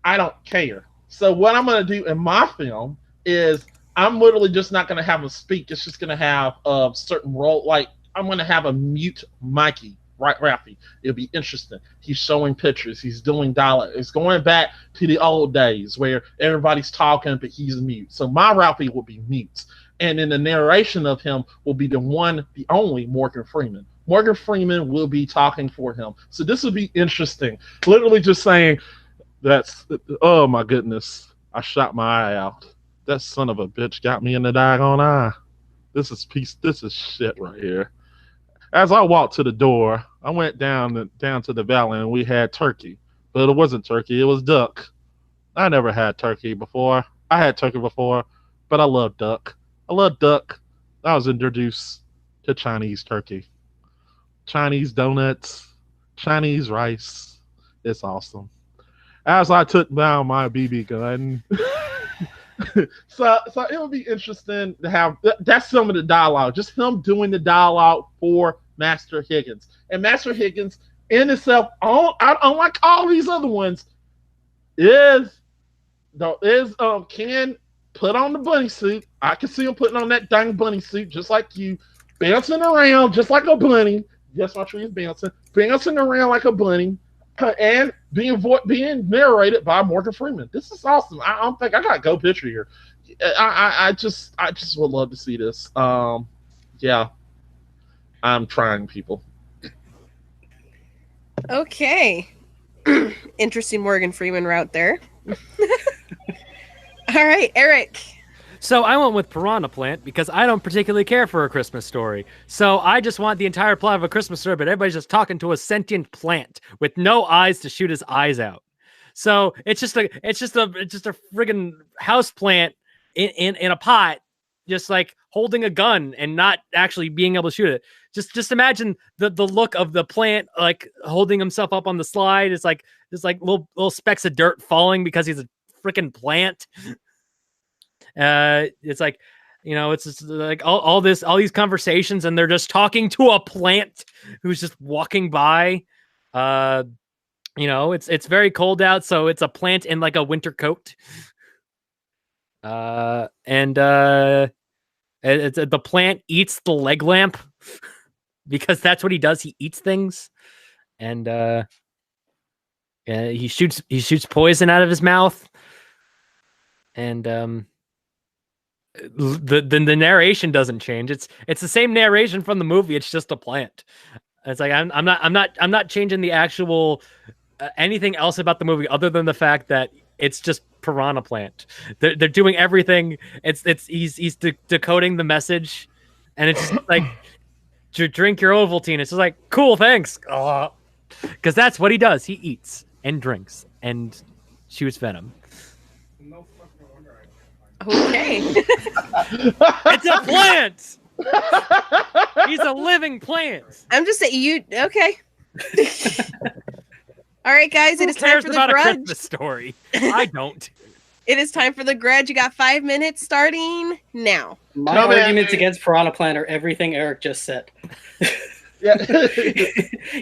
I don't care. So what I'm going to do in my film is I'm literally just not going to have him speak. It's just going to have a certain role. Like I'm going to have a mute Mikey. Right, Ralphie. It'll be interesting. He's showing pictures. He's doing dialogue. It's going back to the old days where everybody's talking, but he's mute. So my Ralphie will be mute. And in the narration of him will be the only Morgan Freeman. Morgan Freeman will be talking for him. So this will be interesting. Literally just saying, oh my goodness, I shot my eye out. That son of a bitch got me in the daggone eye. This is shit right here. As I walked to the door, I went down to the valley and we had turkey. But it wasn't turkey, it was duck. I never had turkey before. I had turkey before, but I love duck. I love duck. I was introduced to Chinese turkey. Chinese donuts, Chinese rice. It's awesome. As I took down my BB gun. So it'll be interesting to have that's some of the dialogue, just him doing the dialogue for Master Higgins. And Master Higgins in itself, unlike all these other ones, can put on the bunny suit. I can see him putting on that dang bunny suit just like you, bouncing around just like a bunny. Yes, my tree is bouncing around like a bunny. And being narrated by Morgan Freeman. This is awesome. I don't think I got a go picture here. I just would love to see this. Yeah, I'm trying, people. Okay, interesting Morgan Freeman route there. All right, Eric. So I went with Piranha Plant because I don't particularly care for A Christmas Story. So I just want the entire plot of A Christmas Story, but everybody's just talking to a sentient plant with no eyes to shoot his eyes out. So it's just a friggin' house plant in a pot, just like holding a gun and not actually being able to shoot it. Just imagine the look of the plant, like holding himself up on the slide. It's like little specks of dirt falling because he's a freaking plant. It's like, you know, it's just like all these conversations, and they're just talking to a plant who's just walking by. You know, it's very cold out, so it's a plant in like a winter coat. The plant eats the leg lamp because that's what he does. He eats things, and he shoots poison out of his mouth, and the narration doesn't change. It's the same narration from the movie. It's just a plant. It's like I'm not changing the actual anything else about the movie other than the fact that it's just Piranha Plant. They're doing everything. He's decoding the message, and it's just like to drink your Ovaltine. It's just like cool, thanks, because that's what he does. He eats and drinks and shoots venom. Okay. It's a plant. He's a living plant. I'm just saying okay. All right, guys, it is time for the about grudge. A Christmas Story. I don't. It is time for the grudge. You got 5 minutes starting now. My arguments against Piranha Plant are everything Eric just said. Yeah.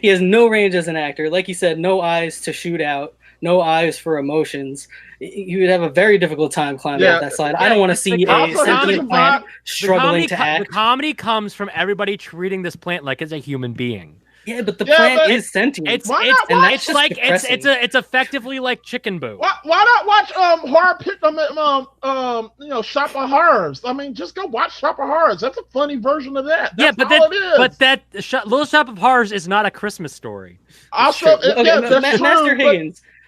He has no range as an actor. Like you said, no eyes to shoot out, no eyes for emotions. You would have a very difficult time climbing up that slide. I don't want to see a sentient plant struggling to act. The comedy comes from everybody treating this plant like it's a human being. Yeah, but the plant is sentient. It's effectively like Chicken Boo. Why not watch horror Shop of Horrors? I mean, just go watch Shop of Horrors. That's a funny version of that. That's all it is. But that Little Shop of Horrors is not a Christmas story. Also,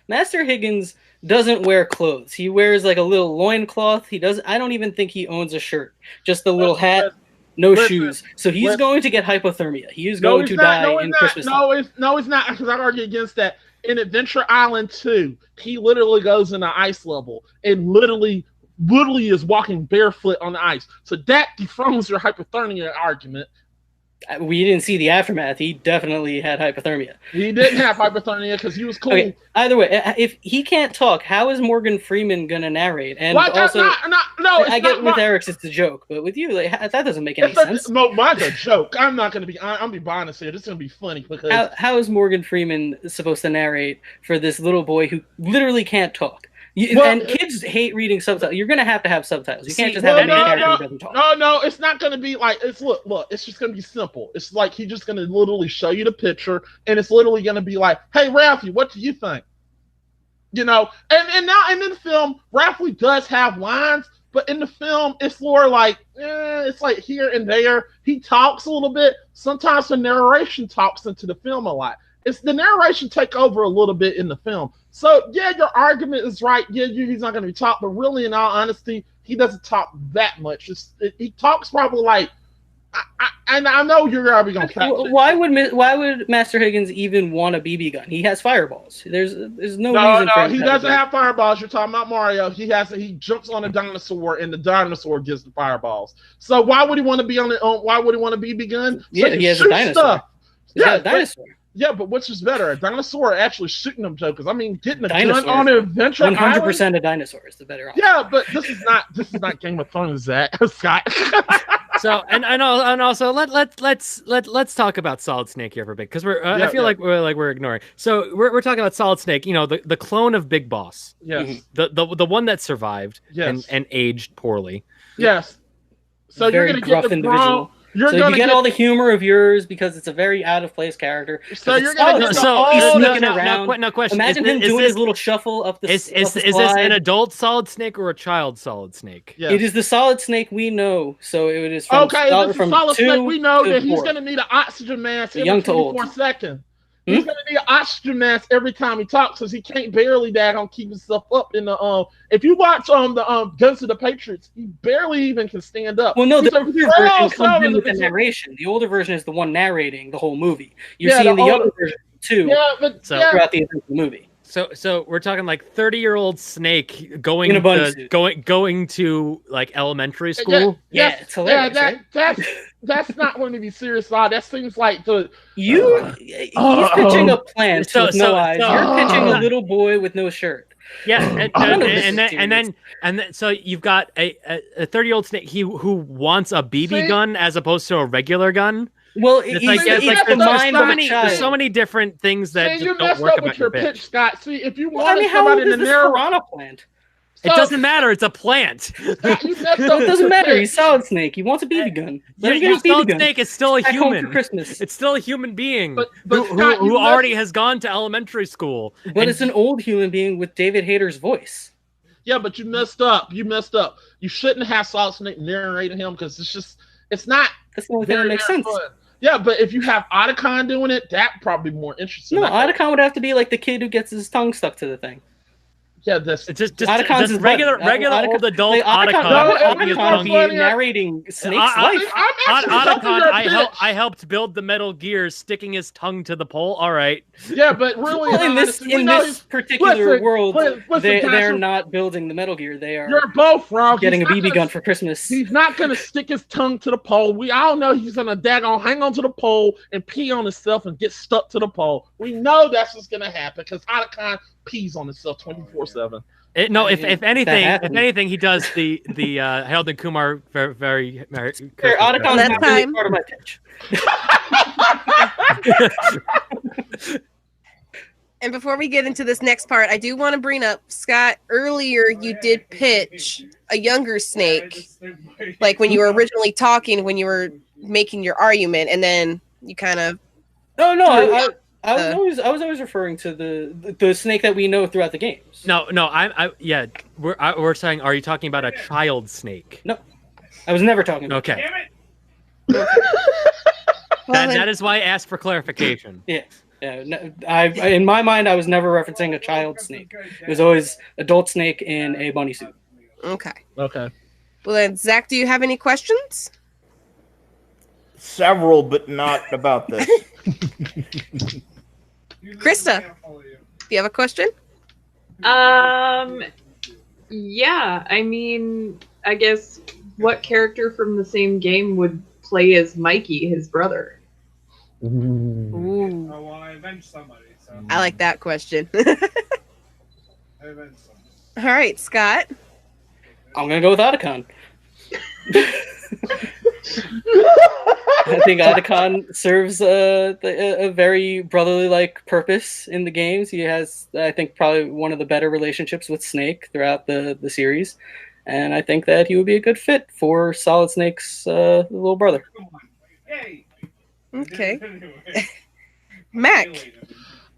Master Higgins doesn't wear clothes. He wears like a little loincloth. I don't even think he owns a shirt. Just a little hat. No shoes. So he's going to get hypothermia. He is going to die in Christmas time. No, he's not, because I argue against that. In Adventure Island 2, he literally goes in the ice level and literally is walking barefoot on the ice. So that dethrones your hypothermia argument. We didn't see the aftermath. He definitely had hypothermia. He didn't have hypothermia because he was cool. Okay, either way, if he can't talk, how is Morgan Freeman going to narrate? And also, I get with Eric's it's a joke, but with you, like, that doesn't make any sense. No, mine's a joke. I'm not going to be. I'm be honest here. This is going to be funny because how is Morgan Freeman supposed to narrate for this little boy who literally can't talk? And kids hate reading subtitles. You're going to have subtitles. You can't just have any character who doesn't talk. No, it's not going to be like, look, it's just going to be simple. It's like he's just going to literally show you the picture, and it's literally going to be like, hey, Ralphie, what do you think? You know, and in the film, Ralphie does have lines, but in the film, it's more like, it's like here and there. He talks a little bit. Sometimes the narration talks into the film a lot. It's the narration take over a little bit in the film. So, yeah, your argument is right. Yeah, he's not going to be talk, but really, in all honesty, he doesn't talk that much. He talks probably like, and I know you're probably going to. Why would Master Higgins even want a BB gun? He has fireballs. There's no reason. No, he doesn't have fireballs. You're talking about Mario. He jumps on a dinosaur, and the dinosaur gives the fireballs. So why would he want to be why would he want a BB gun? Yeah, he has a dinosaur. A dinosaur. Yeah, but which is better, a dinosaur or actually shooting them jokers? I mean, getting a gun on an adventure 100% a dinosaur is the better option. Yeah, but this is not Game of Thrones, Zach. Scott. So and also let's talk about Solid Snake here for a bit, because I feel like we're ignoring. So we're talking about Solid Snake, you know, the clone of Big Boss. Yes. The one that survived. Yes. and aged poorly. Yes. So you're gonna get the individual. You get all the humor of yours because it's a very out of place character. So you're gonna get sneaking around. No question. Imagine him doing his little shuffle up the. Is this an adult Solid Snake or a child Solid Snake? Yes. It is the Solid Snake we know. So it is from Solid Snake we know that he's gonna need an oxygen mask every 24 seconds. He's gonna need an oxygen mask every time he talks, because he can't barely keep himself up in the If you watch the Guns of the Patriots, he barely even can stand up. Well, no, the older version comes in with the narration. The older version is the one narrating the whole movie. You're seeing the younger version too. Throughout the movie. So we're talking like 30-year-old Snake going to like elementary school. Yeah, it's hilarious. That's not going to be serious. That seems like he's pitching a plant with no eyes. You're pitching a little boy with no shirt. Yeah, and then so you've got a 30-year-old Snake who wants a BB gun as opposed to a regular gun. Well, there's so many different things that you don't work about your pitch, Scott. See, if you want somebody in the piranha plant. It doesn't matter. It's a plant. It doesn't matter. He's Solid Snake. He wants a BB gun. Solid Snake is still a human. For Christmas. It's still a human being who already has gone to elementary school. But it's an old human being with David Hayter's voice. Yeah, but you messed up. You shouldn't have Solid Snake narrating him, because it's not. That's the only thing that makes sense. Fun. Yeah, but if you have Otacon doing it, that probably more interesting. No, Otacon would have to be like the kid who gets his tongue stuck to the thing. Yeah, it's just regular old adult Otacon. Otacon be narrating Snake's life. Otacon, I helped build the Metal Gear, sticking his tongue to the pole. All right. Yeah, but really, in this particular world, they're not building the Metal Gear. You're both wrong. Getting a BB gun for Christmas. He's not going to stick his tongue to the pole. We all know he's going to hang on to the pole and pee on himself and get stuck to the pole. We know that's what's going to happen, because Otacon pees on himself 24/7. No, if happened. anything, he does the Harold and Kumar very Merry Here, Christmas. Otacon's That not really time. part of my pitch. And before we get into this next part, I do want to bring up, Scott, earlier you did pitch a younger Snake, like when you were originally talking, when you were making your argument, and then you kind of... No, Through I was always referring to the Snake that we know throughout the games. No, we're saying, are you talking about a child Snake? No, I was never talking about Okay. Well, That is why I asked for clarification. Yeah. Yeah, in my mind, I was never referencing a child snake. It was always adult snake in a bunny suit. Okay. Okay. Well then, Zach, do you have any questions? Several, but not about this. Krista, do you have a question? Yeah, I mean, I guess what character from the same game would play as Mikey, his brother? Ooh, Oh, well, I avenged somebody, so I like that question. I avenged somebody. All right, Scott. I'm gonna go with Otacon. I think Otacon serves a very brotherly-like purpose in the games. He has, I think, probably one of the better relationships with Snake throughout the series, and I think that he would be a good fit for Solid Snake's little brother. Yay! Okay. Anyway. Mac.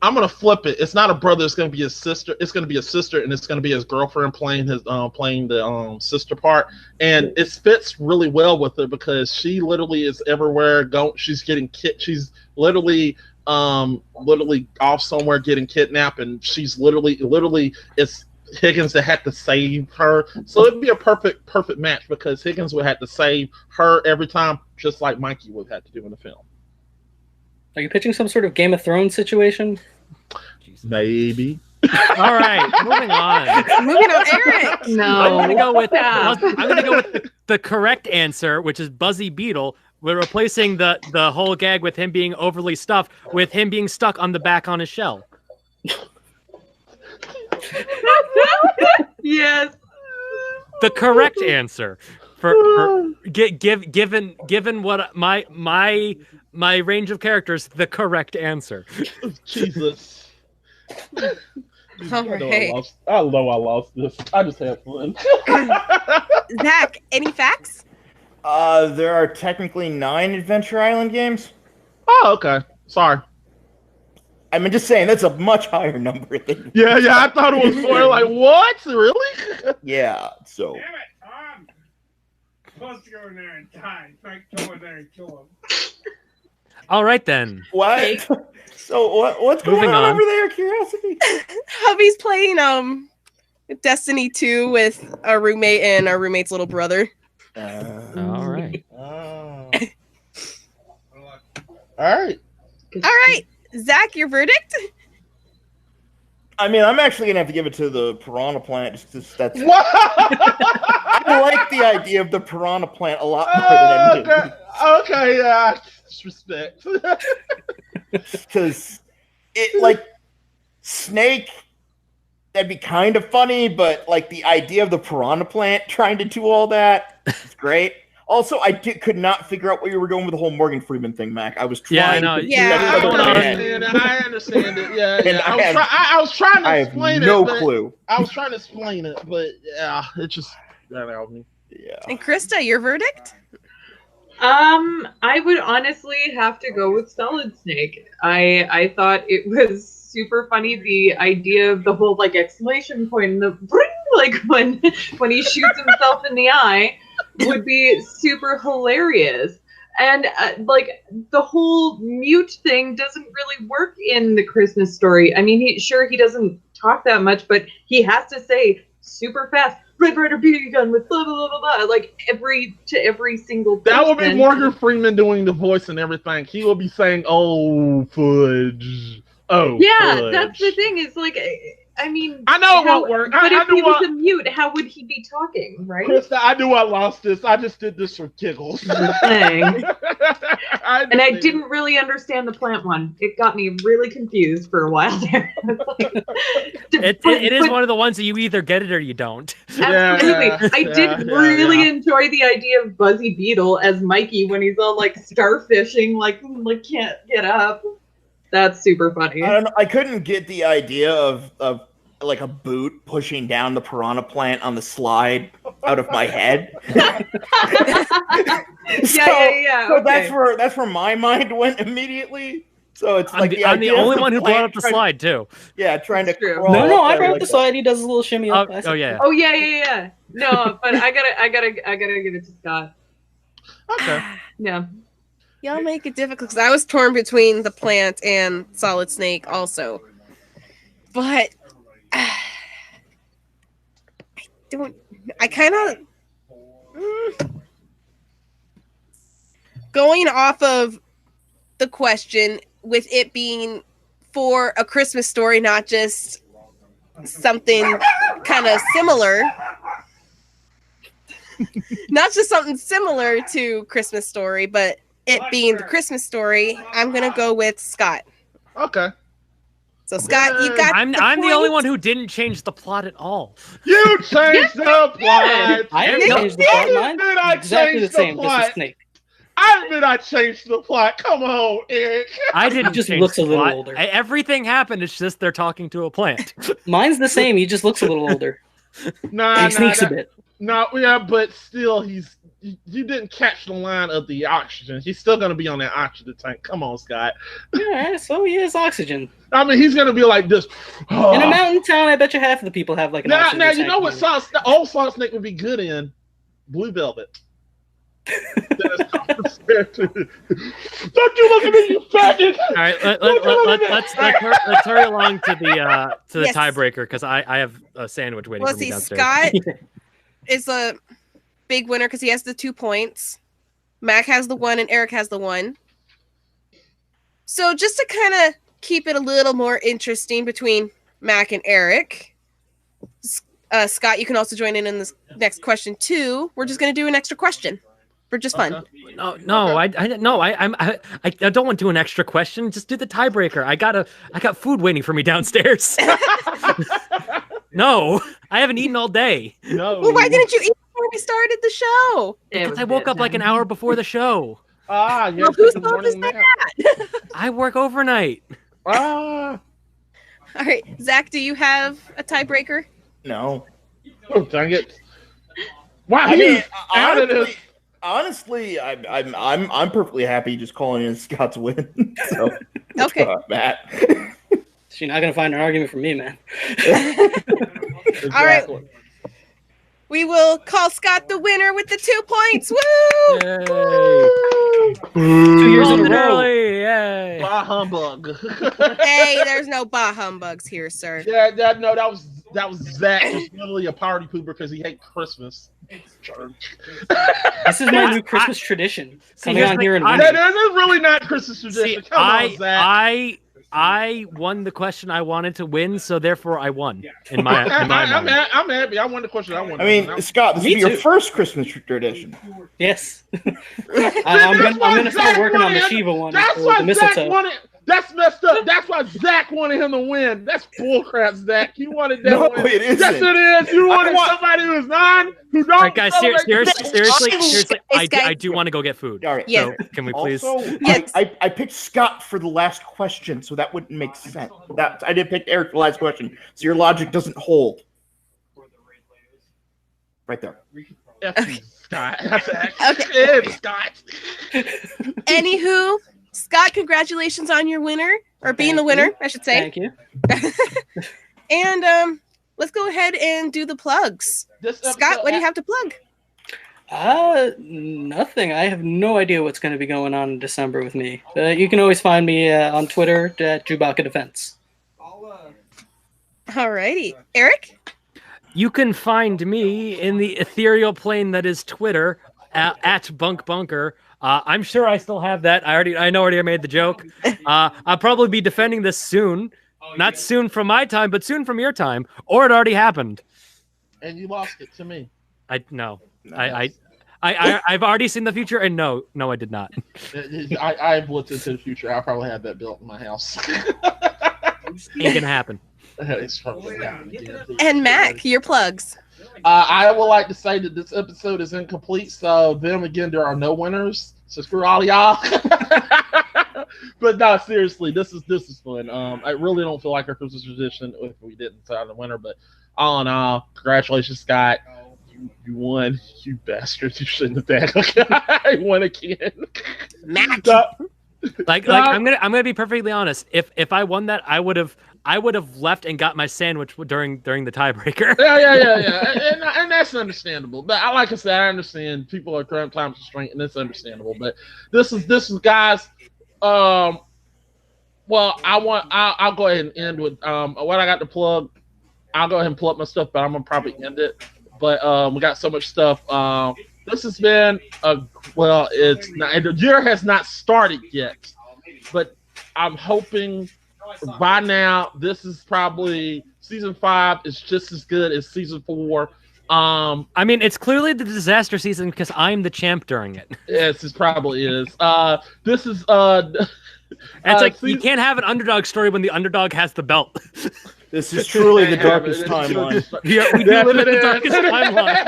I'm gonna flip it. It's not a brother. It's gonna be his sister. It's gonna be a sister, and it's gonna be his girlfriend playing the sister part. And it fits really well with her because she literally is everywhere. She's getting She's literally off somewhere getting kidnapped, and she's literally it's Higgins that had to save her. So it'd be a perfect match because Higgins would have to save her every time, just like Mikey would have to do in the film. Are you pitching some sort of Game of Thrones situation? Maybe. All right, moving on. Moving on, Eric. I'm No. gonna go with the correct answer, which is Buzzy Beetle. We're replacing the whole gag with him being overly stuffed with him being stuck on the back on his shell. Yes. The correct answer given what my range of characters, the correct answer. Jesus. All right. I know I lost this. I just had fun. Zach, any facts? There are technically 9 Adventure Island games. Oh, okay. Sorry. I mean, just saying, that's a much higher number than... Yeah, I thought it was more like, what? Really? Yeah, so... Damn it, Tom! Supposed to go in there and die. In fact, go in there and kill him. All right then. What? So, what's going Moving on on. over there, Curiosity? Hubby's playing Destiny 2 with our roommate and our roommate's little brother. All right. All right. All right, Zach, your verdict? I mean, I'm actually gonna have to give it to the Piranha Plant. Just 'cause that's... What? I like the idea of the Piranha Plant a lot more than I do. Okay, yeah. Respect. Because it, like, Snake, that'd be kind of funny, but, like, the idea of the Piranha Plant trying to do all that is great. Also, I could not figure out where you were going with the whole Morgan Freeman thing, Mac. I was trying Yeah, I know. to... Yeah, I understand it. Yeah, And yeah. I was trying to I have explain no it. but- clue. I was trying to explain it, but yeah, it just got out of me. Yeah. And Krista, your verdict? I would honestly have to go with Solid Snake. I thought it was super funny, the idea of the whole like exclamation point and the bring, like when he shoots himself in the eye would be super hilarious. And like the whole mute thing doesn't really work in the Christmas Story. I mean, he doesn't talk that much, but he has to say super fast, Red Ryder BB gun with blah blah blah blah, like every single person. That would be Morgan Freeman doing the voice and everything. He will be saying, "Oh, fudge." Oh, yeah, fudge. that's the thing. Is like, I mean, I know it won't work. But I if he knew was a mute, how would he be talking, right? Krista, I knew I lost this. I just did this for giggles. The thing. I And I understand. didn't really understand the plant one. It got me really confused for a while there. It is one of the ones that you either get it or you don't. Absolutely. Yeah, I did really enjoy the idea of Buzzy Beetle as Mikey when he's all like starfishing, like can't get up. That's super funny. I don't know. I couldn't get the idea of like a boot pushing down the piranha plant on the slide out of my head. Yeah. So Okay. that's where my mind went immediately. So it's like I'm the only of one who brought up the plant slide too. trying to That's true. crawl. No, up I there brought like the slide. He does a little shimmy up. Oh yeah. Oh yeah. No, but I gotta give it to Scott. Okay. Yeah. Y'all make it difficult because I was torn between the plant and Solid Snake also. But I kind of going off of the question with it being for a Christmas story, not just something kind of similar. Not just something similar to Christmas Story, but it being the Christmas Story, I'm gonna go with Scott. Okay. So Scott, you got. I'm the only one who didn't change the plot at all. You changed the plot. I didn't change the plot. Mine exactly the same. Just a snake. I admit I changed the plot. Come on, Eric. I didn't. Just change looks the a little plot. older. Everything happened. It's just they're talking to a plant. Mine's the same. He just looks a little older. He sneaks a bit. No, yeah, but still, you didn't catch the line of the oxygen. He's still gonna be on that oxygen tank. Come on, Scott. Yeah, so he has oxygen. I mean, he's gonna be like this. In a mountain town, I bet you half of the people have like an oxygen Now tank. you know what old Solid Snake would be good in? Blue Velvet. Don't you look at me, you faggot! All right, let's hurry along to the Yes. tiebreaker because I have a sandwich waiting Well, for me see, downstairs. Scott is a big winner because he has the 2 points. Mac has the 1 and Eric has the 1. So just to kind of keep it a little more interesting between Mac and Eric, Scott, you can also join in this next question too. We're just going to do an extra question for just fun. No, I don't want to do an extra question. Just do the tiebreaker. I got food waiting for me downstairs. No, I haven't eaten all day. No. Well, why didn't you eat before we started the show? Because I woke up like an hour before the show. Yeah. Well, whose fault is that? I work overnight. All right, Zach, do you have a tiebreaker? No. Oh, dang it! Wow, I mean, out of this. honestly, I'm perfectly happy just calling in Scott's win. So, Okay. Matt. She's not gonna find an argument from me, man. Exactly. All right. We will call Scott the winner with the 2 points. Woo! Yay. 2 years in Called a it row. early. Yay. Bah humbug. Hey, there's no bah humbugs here, sir. Yeah, that was Zach, just literally a party pooper because he hates Christmas. Church. This is my new Christmas tradition. Coming here's on the- here and I- winning. That is really not Christmas tradition. See, Come on, Zach. I won the question I wanted to win, so therefore I won. In my I'm mind. happy. I won the question I wanted. I mean, Scott, this Me will be your too. first Christmas tradition. Yes. I'm gonna start Zach working on the wanted- Shiva one. That's or why the Zach mistletoe. wanted. That's messed up. That's why Zach wanted him to win. That's bullcrap, Zach. You wanted that No, win. it isn't. Yes, it is. You wanted want- somebody who's who don't. All right, guys, celebrate seriously, Hey, Sky. I do want to go get food. All right. Yeah. So can we please? Also, Yes. I picked Scott for the last question, so that wouldn't make sense. I did pick Eric for the last question, so your logic doesn't hold. Right there. F you, Scott. Okay. It's Scott. Anywho, Scott, congratulations on your winner, or being the Thank winner, you. I should say. Thank you. And let's go ahead and do the plugs. Scott, what do you have to plug? Nothing. I have no idea what's going to be going on in December with me. You can always find me on Twitter at Chewbacca Defense. Alrighty, Eric. You can find me in the ethereal plane that is Twitter at Bunk Bunker. I'm sure I still have that. I already made the joke. I'll probably be defending this soon Not soon from my time, but soon from your time, or it already happened. And you lost it to me. No. I've already seen the future, and no, I did not. I've looked into the future. I probably have that built in my house. Ain't gonna happen. And Mac, your plugs. I would like to say that this episode is incomplete, so then again, there are no winners. So screw all y'all. But no, seriously, this is fun. I really don't feel like our Christmas tradition if we didn't decide the winner, but all in all, congratulations, Scott. You won, you bastard. You shouldn't have done. I won again. Mac. Like I'm gonna be perfectly honest. If I won that, I would have left and got my sandwich during the tiebreaker. Yeah. And that's understandable. But like I said, I understand people are current time constraint, and it's understandable. But this is guys. Well, I'll go ahead and end with what I got to plug. I'll go ahead and plug my stuff, but I'm gonna probably end it. But we got so much stuff. This has been it's not, the year has not started yet, but I'm hoping by now this is probably season 5 is just as good as season 4. I mean, it's clearly the disaster season because I'm the champ during it. Yes, it probably is. This is it's like you can't have an underdog story when the underdog has the belt. This is truly the darkest timeline. Yeah, we do live in the darkest timeline.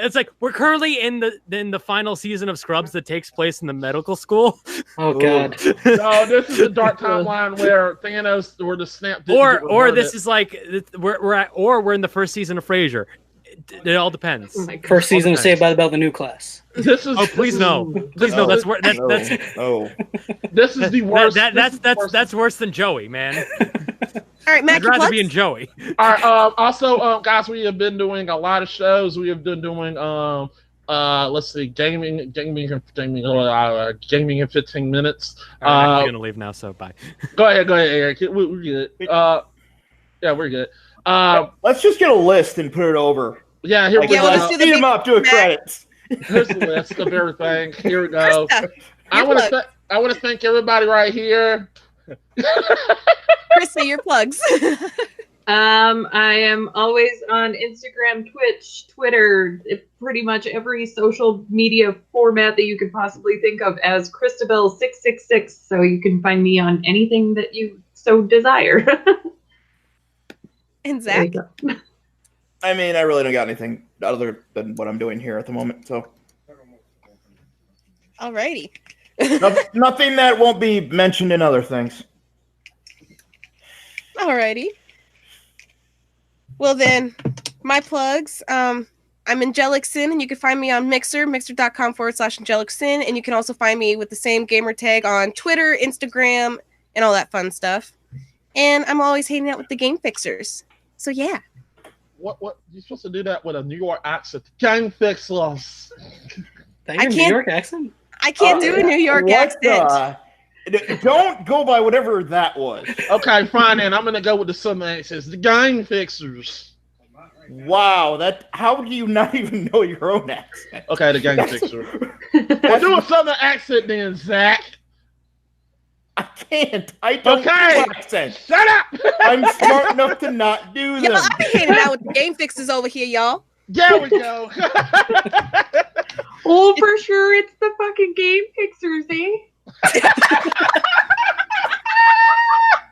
It's like we're currently in the final season of Scrubs that takes place in the medical school. Oh God! No, this is a dark timeline where Thanos or the snap. Or this is like we're in the first season of Frasier. It all depends. First season of Saved by the Bell, the new class. This is please no. This is the worst. That's worse than Joey, man. All right, Mac, I'd rather be in Joey. All right. Also, guys, we have been doing a lot of shows. We have been doing let's see, gaming in 15 minutes. I'm gonna leave now, so bye. Go ahead, Eric. We're good. Yeah, we're good. Let's just get a list and put it over. Yeah, here we go. Let's do the Speed them up, do a credits. Here's the list of everything. Here we go. I want to thank everybody right here. Krista, your plugs. I am always on Instagram, Twitch, Twitter, pretty much every social media format that you could possibly think of as Christabel666. So you can find me on anything that you so desire. And Zach? I mean, I really don't got anything other than what I'm doing here at the moment. So, alrighty. Nothing that won't be mentioned in other things. Alrighty. Well then, my plugs. I'm Angelic Sin, and you can find me on Mixer, mixer.com/Angelic Sin, and you can also find me with the same gamer tag on Twitter, Instagram, and all that fun stuff. And I'm always hanging out with the Game Fixers. So yeah. What you're supposed to do that with a New York accent? Game Fixers. That your New York accent? I can't do a New York accent. Don't go by whatever that was. Okay, fine then. I'm gonna go with the Southern accents. The Game Fixers. Wow, how do you not even know your own accent? Okay, the Game Fixers. Well, do a Southern accent then, Zach. I can't. I don't do accents. Shut up! I'm smart enough to not do them. I'll be hanging out with the Game Fixers over here, y'all. There we go. Oh, for sure, it's the fucking Game Fixers, eh?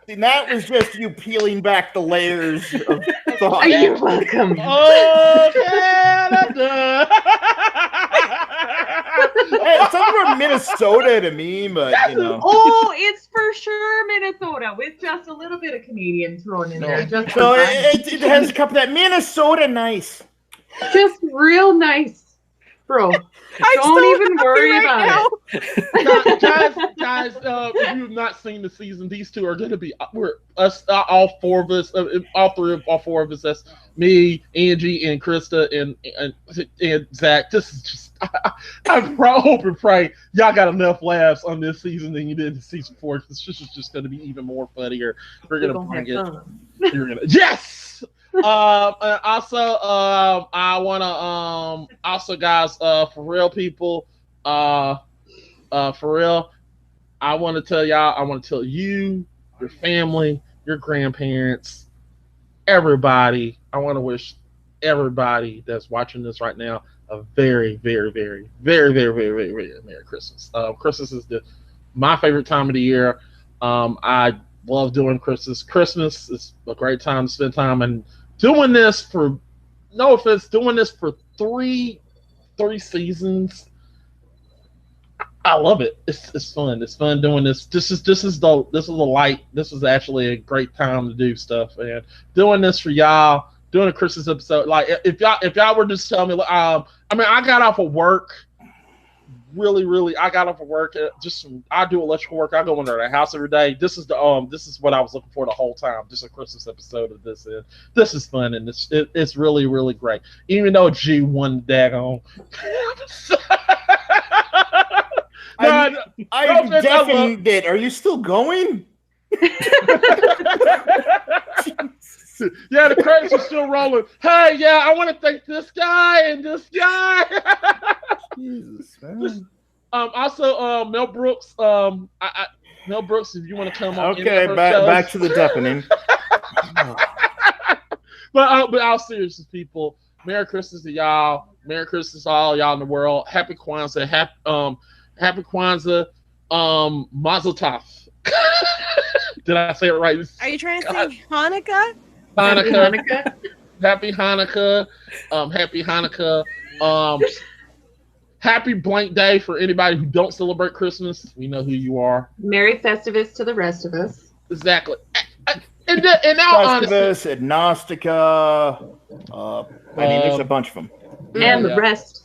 And that was just you peeling back the layers of thought. You're welcome. Oh, Canada! Hey, it's from Minnesota to me, but you know. Oh, it's for sure Minnesota with just a little bit of Canadian thrown in there. Just so it has a couple of that Minnesota nice. Just real nice, bro. Don't even worry about it. Guys, if you've not seen the season, these two are going to be all four of us, all four of us. That's me, Angie, and Krista, and Zach. This is just. I hope and pray y'all got enough laughs on this season than you did in season 4. This is just going to be even more funnier. We're going to bring it. You're gonna, yes. Also, I want to also, guys, for real people, for real, I want to tell y'all, I want to tell you, your family, your grandparents, everybody. I want to wish everybody that's watching this right now a very, very, very, very, very, very, very, very Merry Christmas. Christmas is my favorite time of the year. I love doing Christmas. Christmas is a great time to spend time, and doing this for no offense, doing this for three seasons. I love it. It's fun. It's fun doing this. This is a light. This is actually a great time to do stuff, and doing this for y'all. Doing a Christmas episode, like if y'all were just telling me, I mean, I got off of work. Really, I got off of work. I do electrical work. I go into the house every day. This is what I was looking for the whole time. Just a Christmas episode of this, and this is fun, and it's really, really great. Even though G won the daggone. I'm deafened it. Are you still going? Yeah, the credits are still rolling. Hey, yeah, I want to thank this guy and this guy. Jesus, man. Also, Mel Brooks. Mel Brooks, if you want to come on. Okay, back to the deafening. But all seriousness, people. Merry Christmas to y'all. Merry Christmas to all y'all in the world. Happy Kwanzaa. Happy Kwanzaa. Mazel Tov. Did I say it right? Are you trying to say Hanukkah? Hanukkah. Happy Hanukkah. Happy Hanukkah. Happy blank day for anybody who don't celebrate Christmas. We know who you are. Merry Festivus to the rest of us. Exactly. And now, Festivus, Agnostica. I mean, there's a bunch of them. And the rest.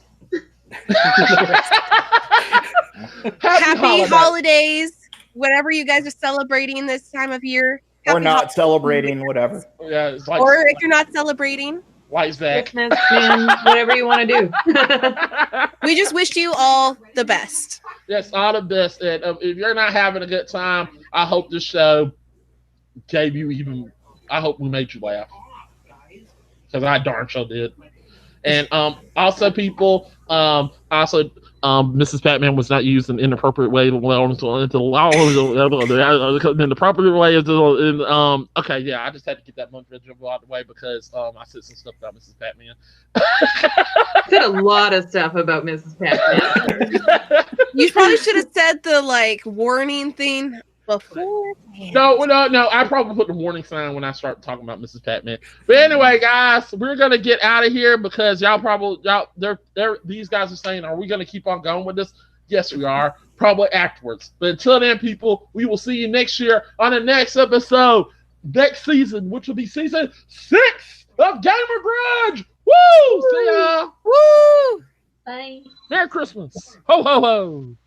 Happy holidays. Whatever you guys are celebrating this time of year. Or not celebrating, whatever. Yeah, it's like, or if you're not celebrating. Like that. Christmas, man, whatever you want to do. We just wish you all the best. Yes, all the best. And if you're not having a good time, I hope this show gave you even. I hope we made you laugh, because I darn sure did. And also, people, Mrs. Batman was not used in an inappropriate way. In the proper way. Okay, yeah, I just had to get that monkey out of the way because I said some stuff about Mrs. Batman. Said a lot of stuff about Mrs. Batman. You probably should have said the warning thing before. No. I probably put the warning sign when I start talking about Mrs. Batman. But anyway, guys, we're gonna get out of here because these guys are saying, "Are we gonna keep on going with this?" Yes, we are. Probably afterwards. But until then, people, we will see you next year on the next episode, next season, which will be season 6 of Gamer Grudge. Woo! See y'all. Woo! Bye. Merry Christmas. Ho ho ho.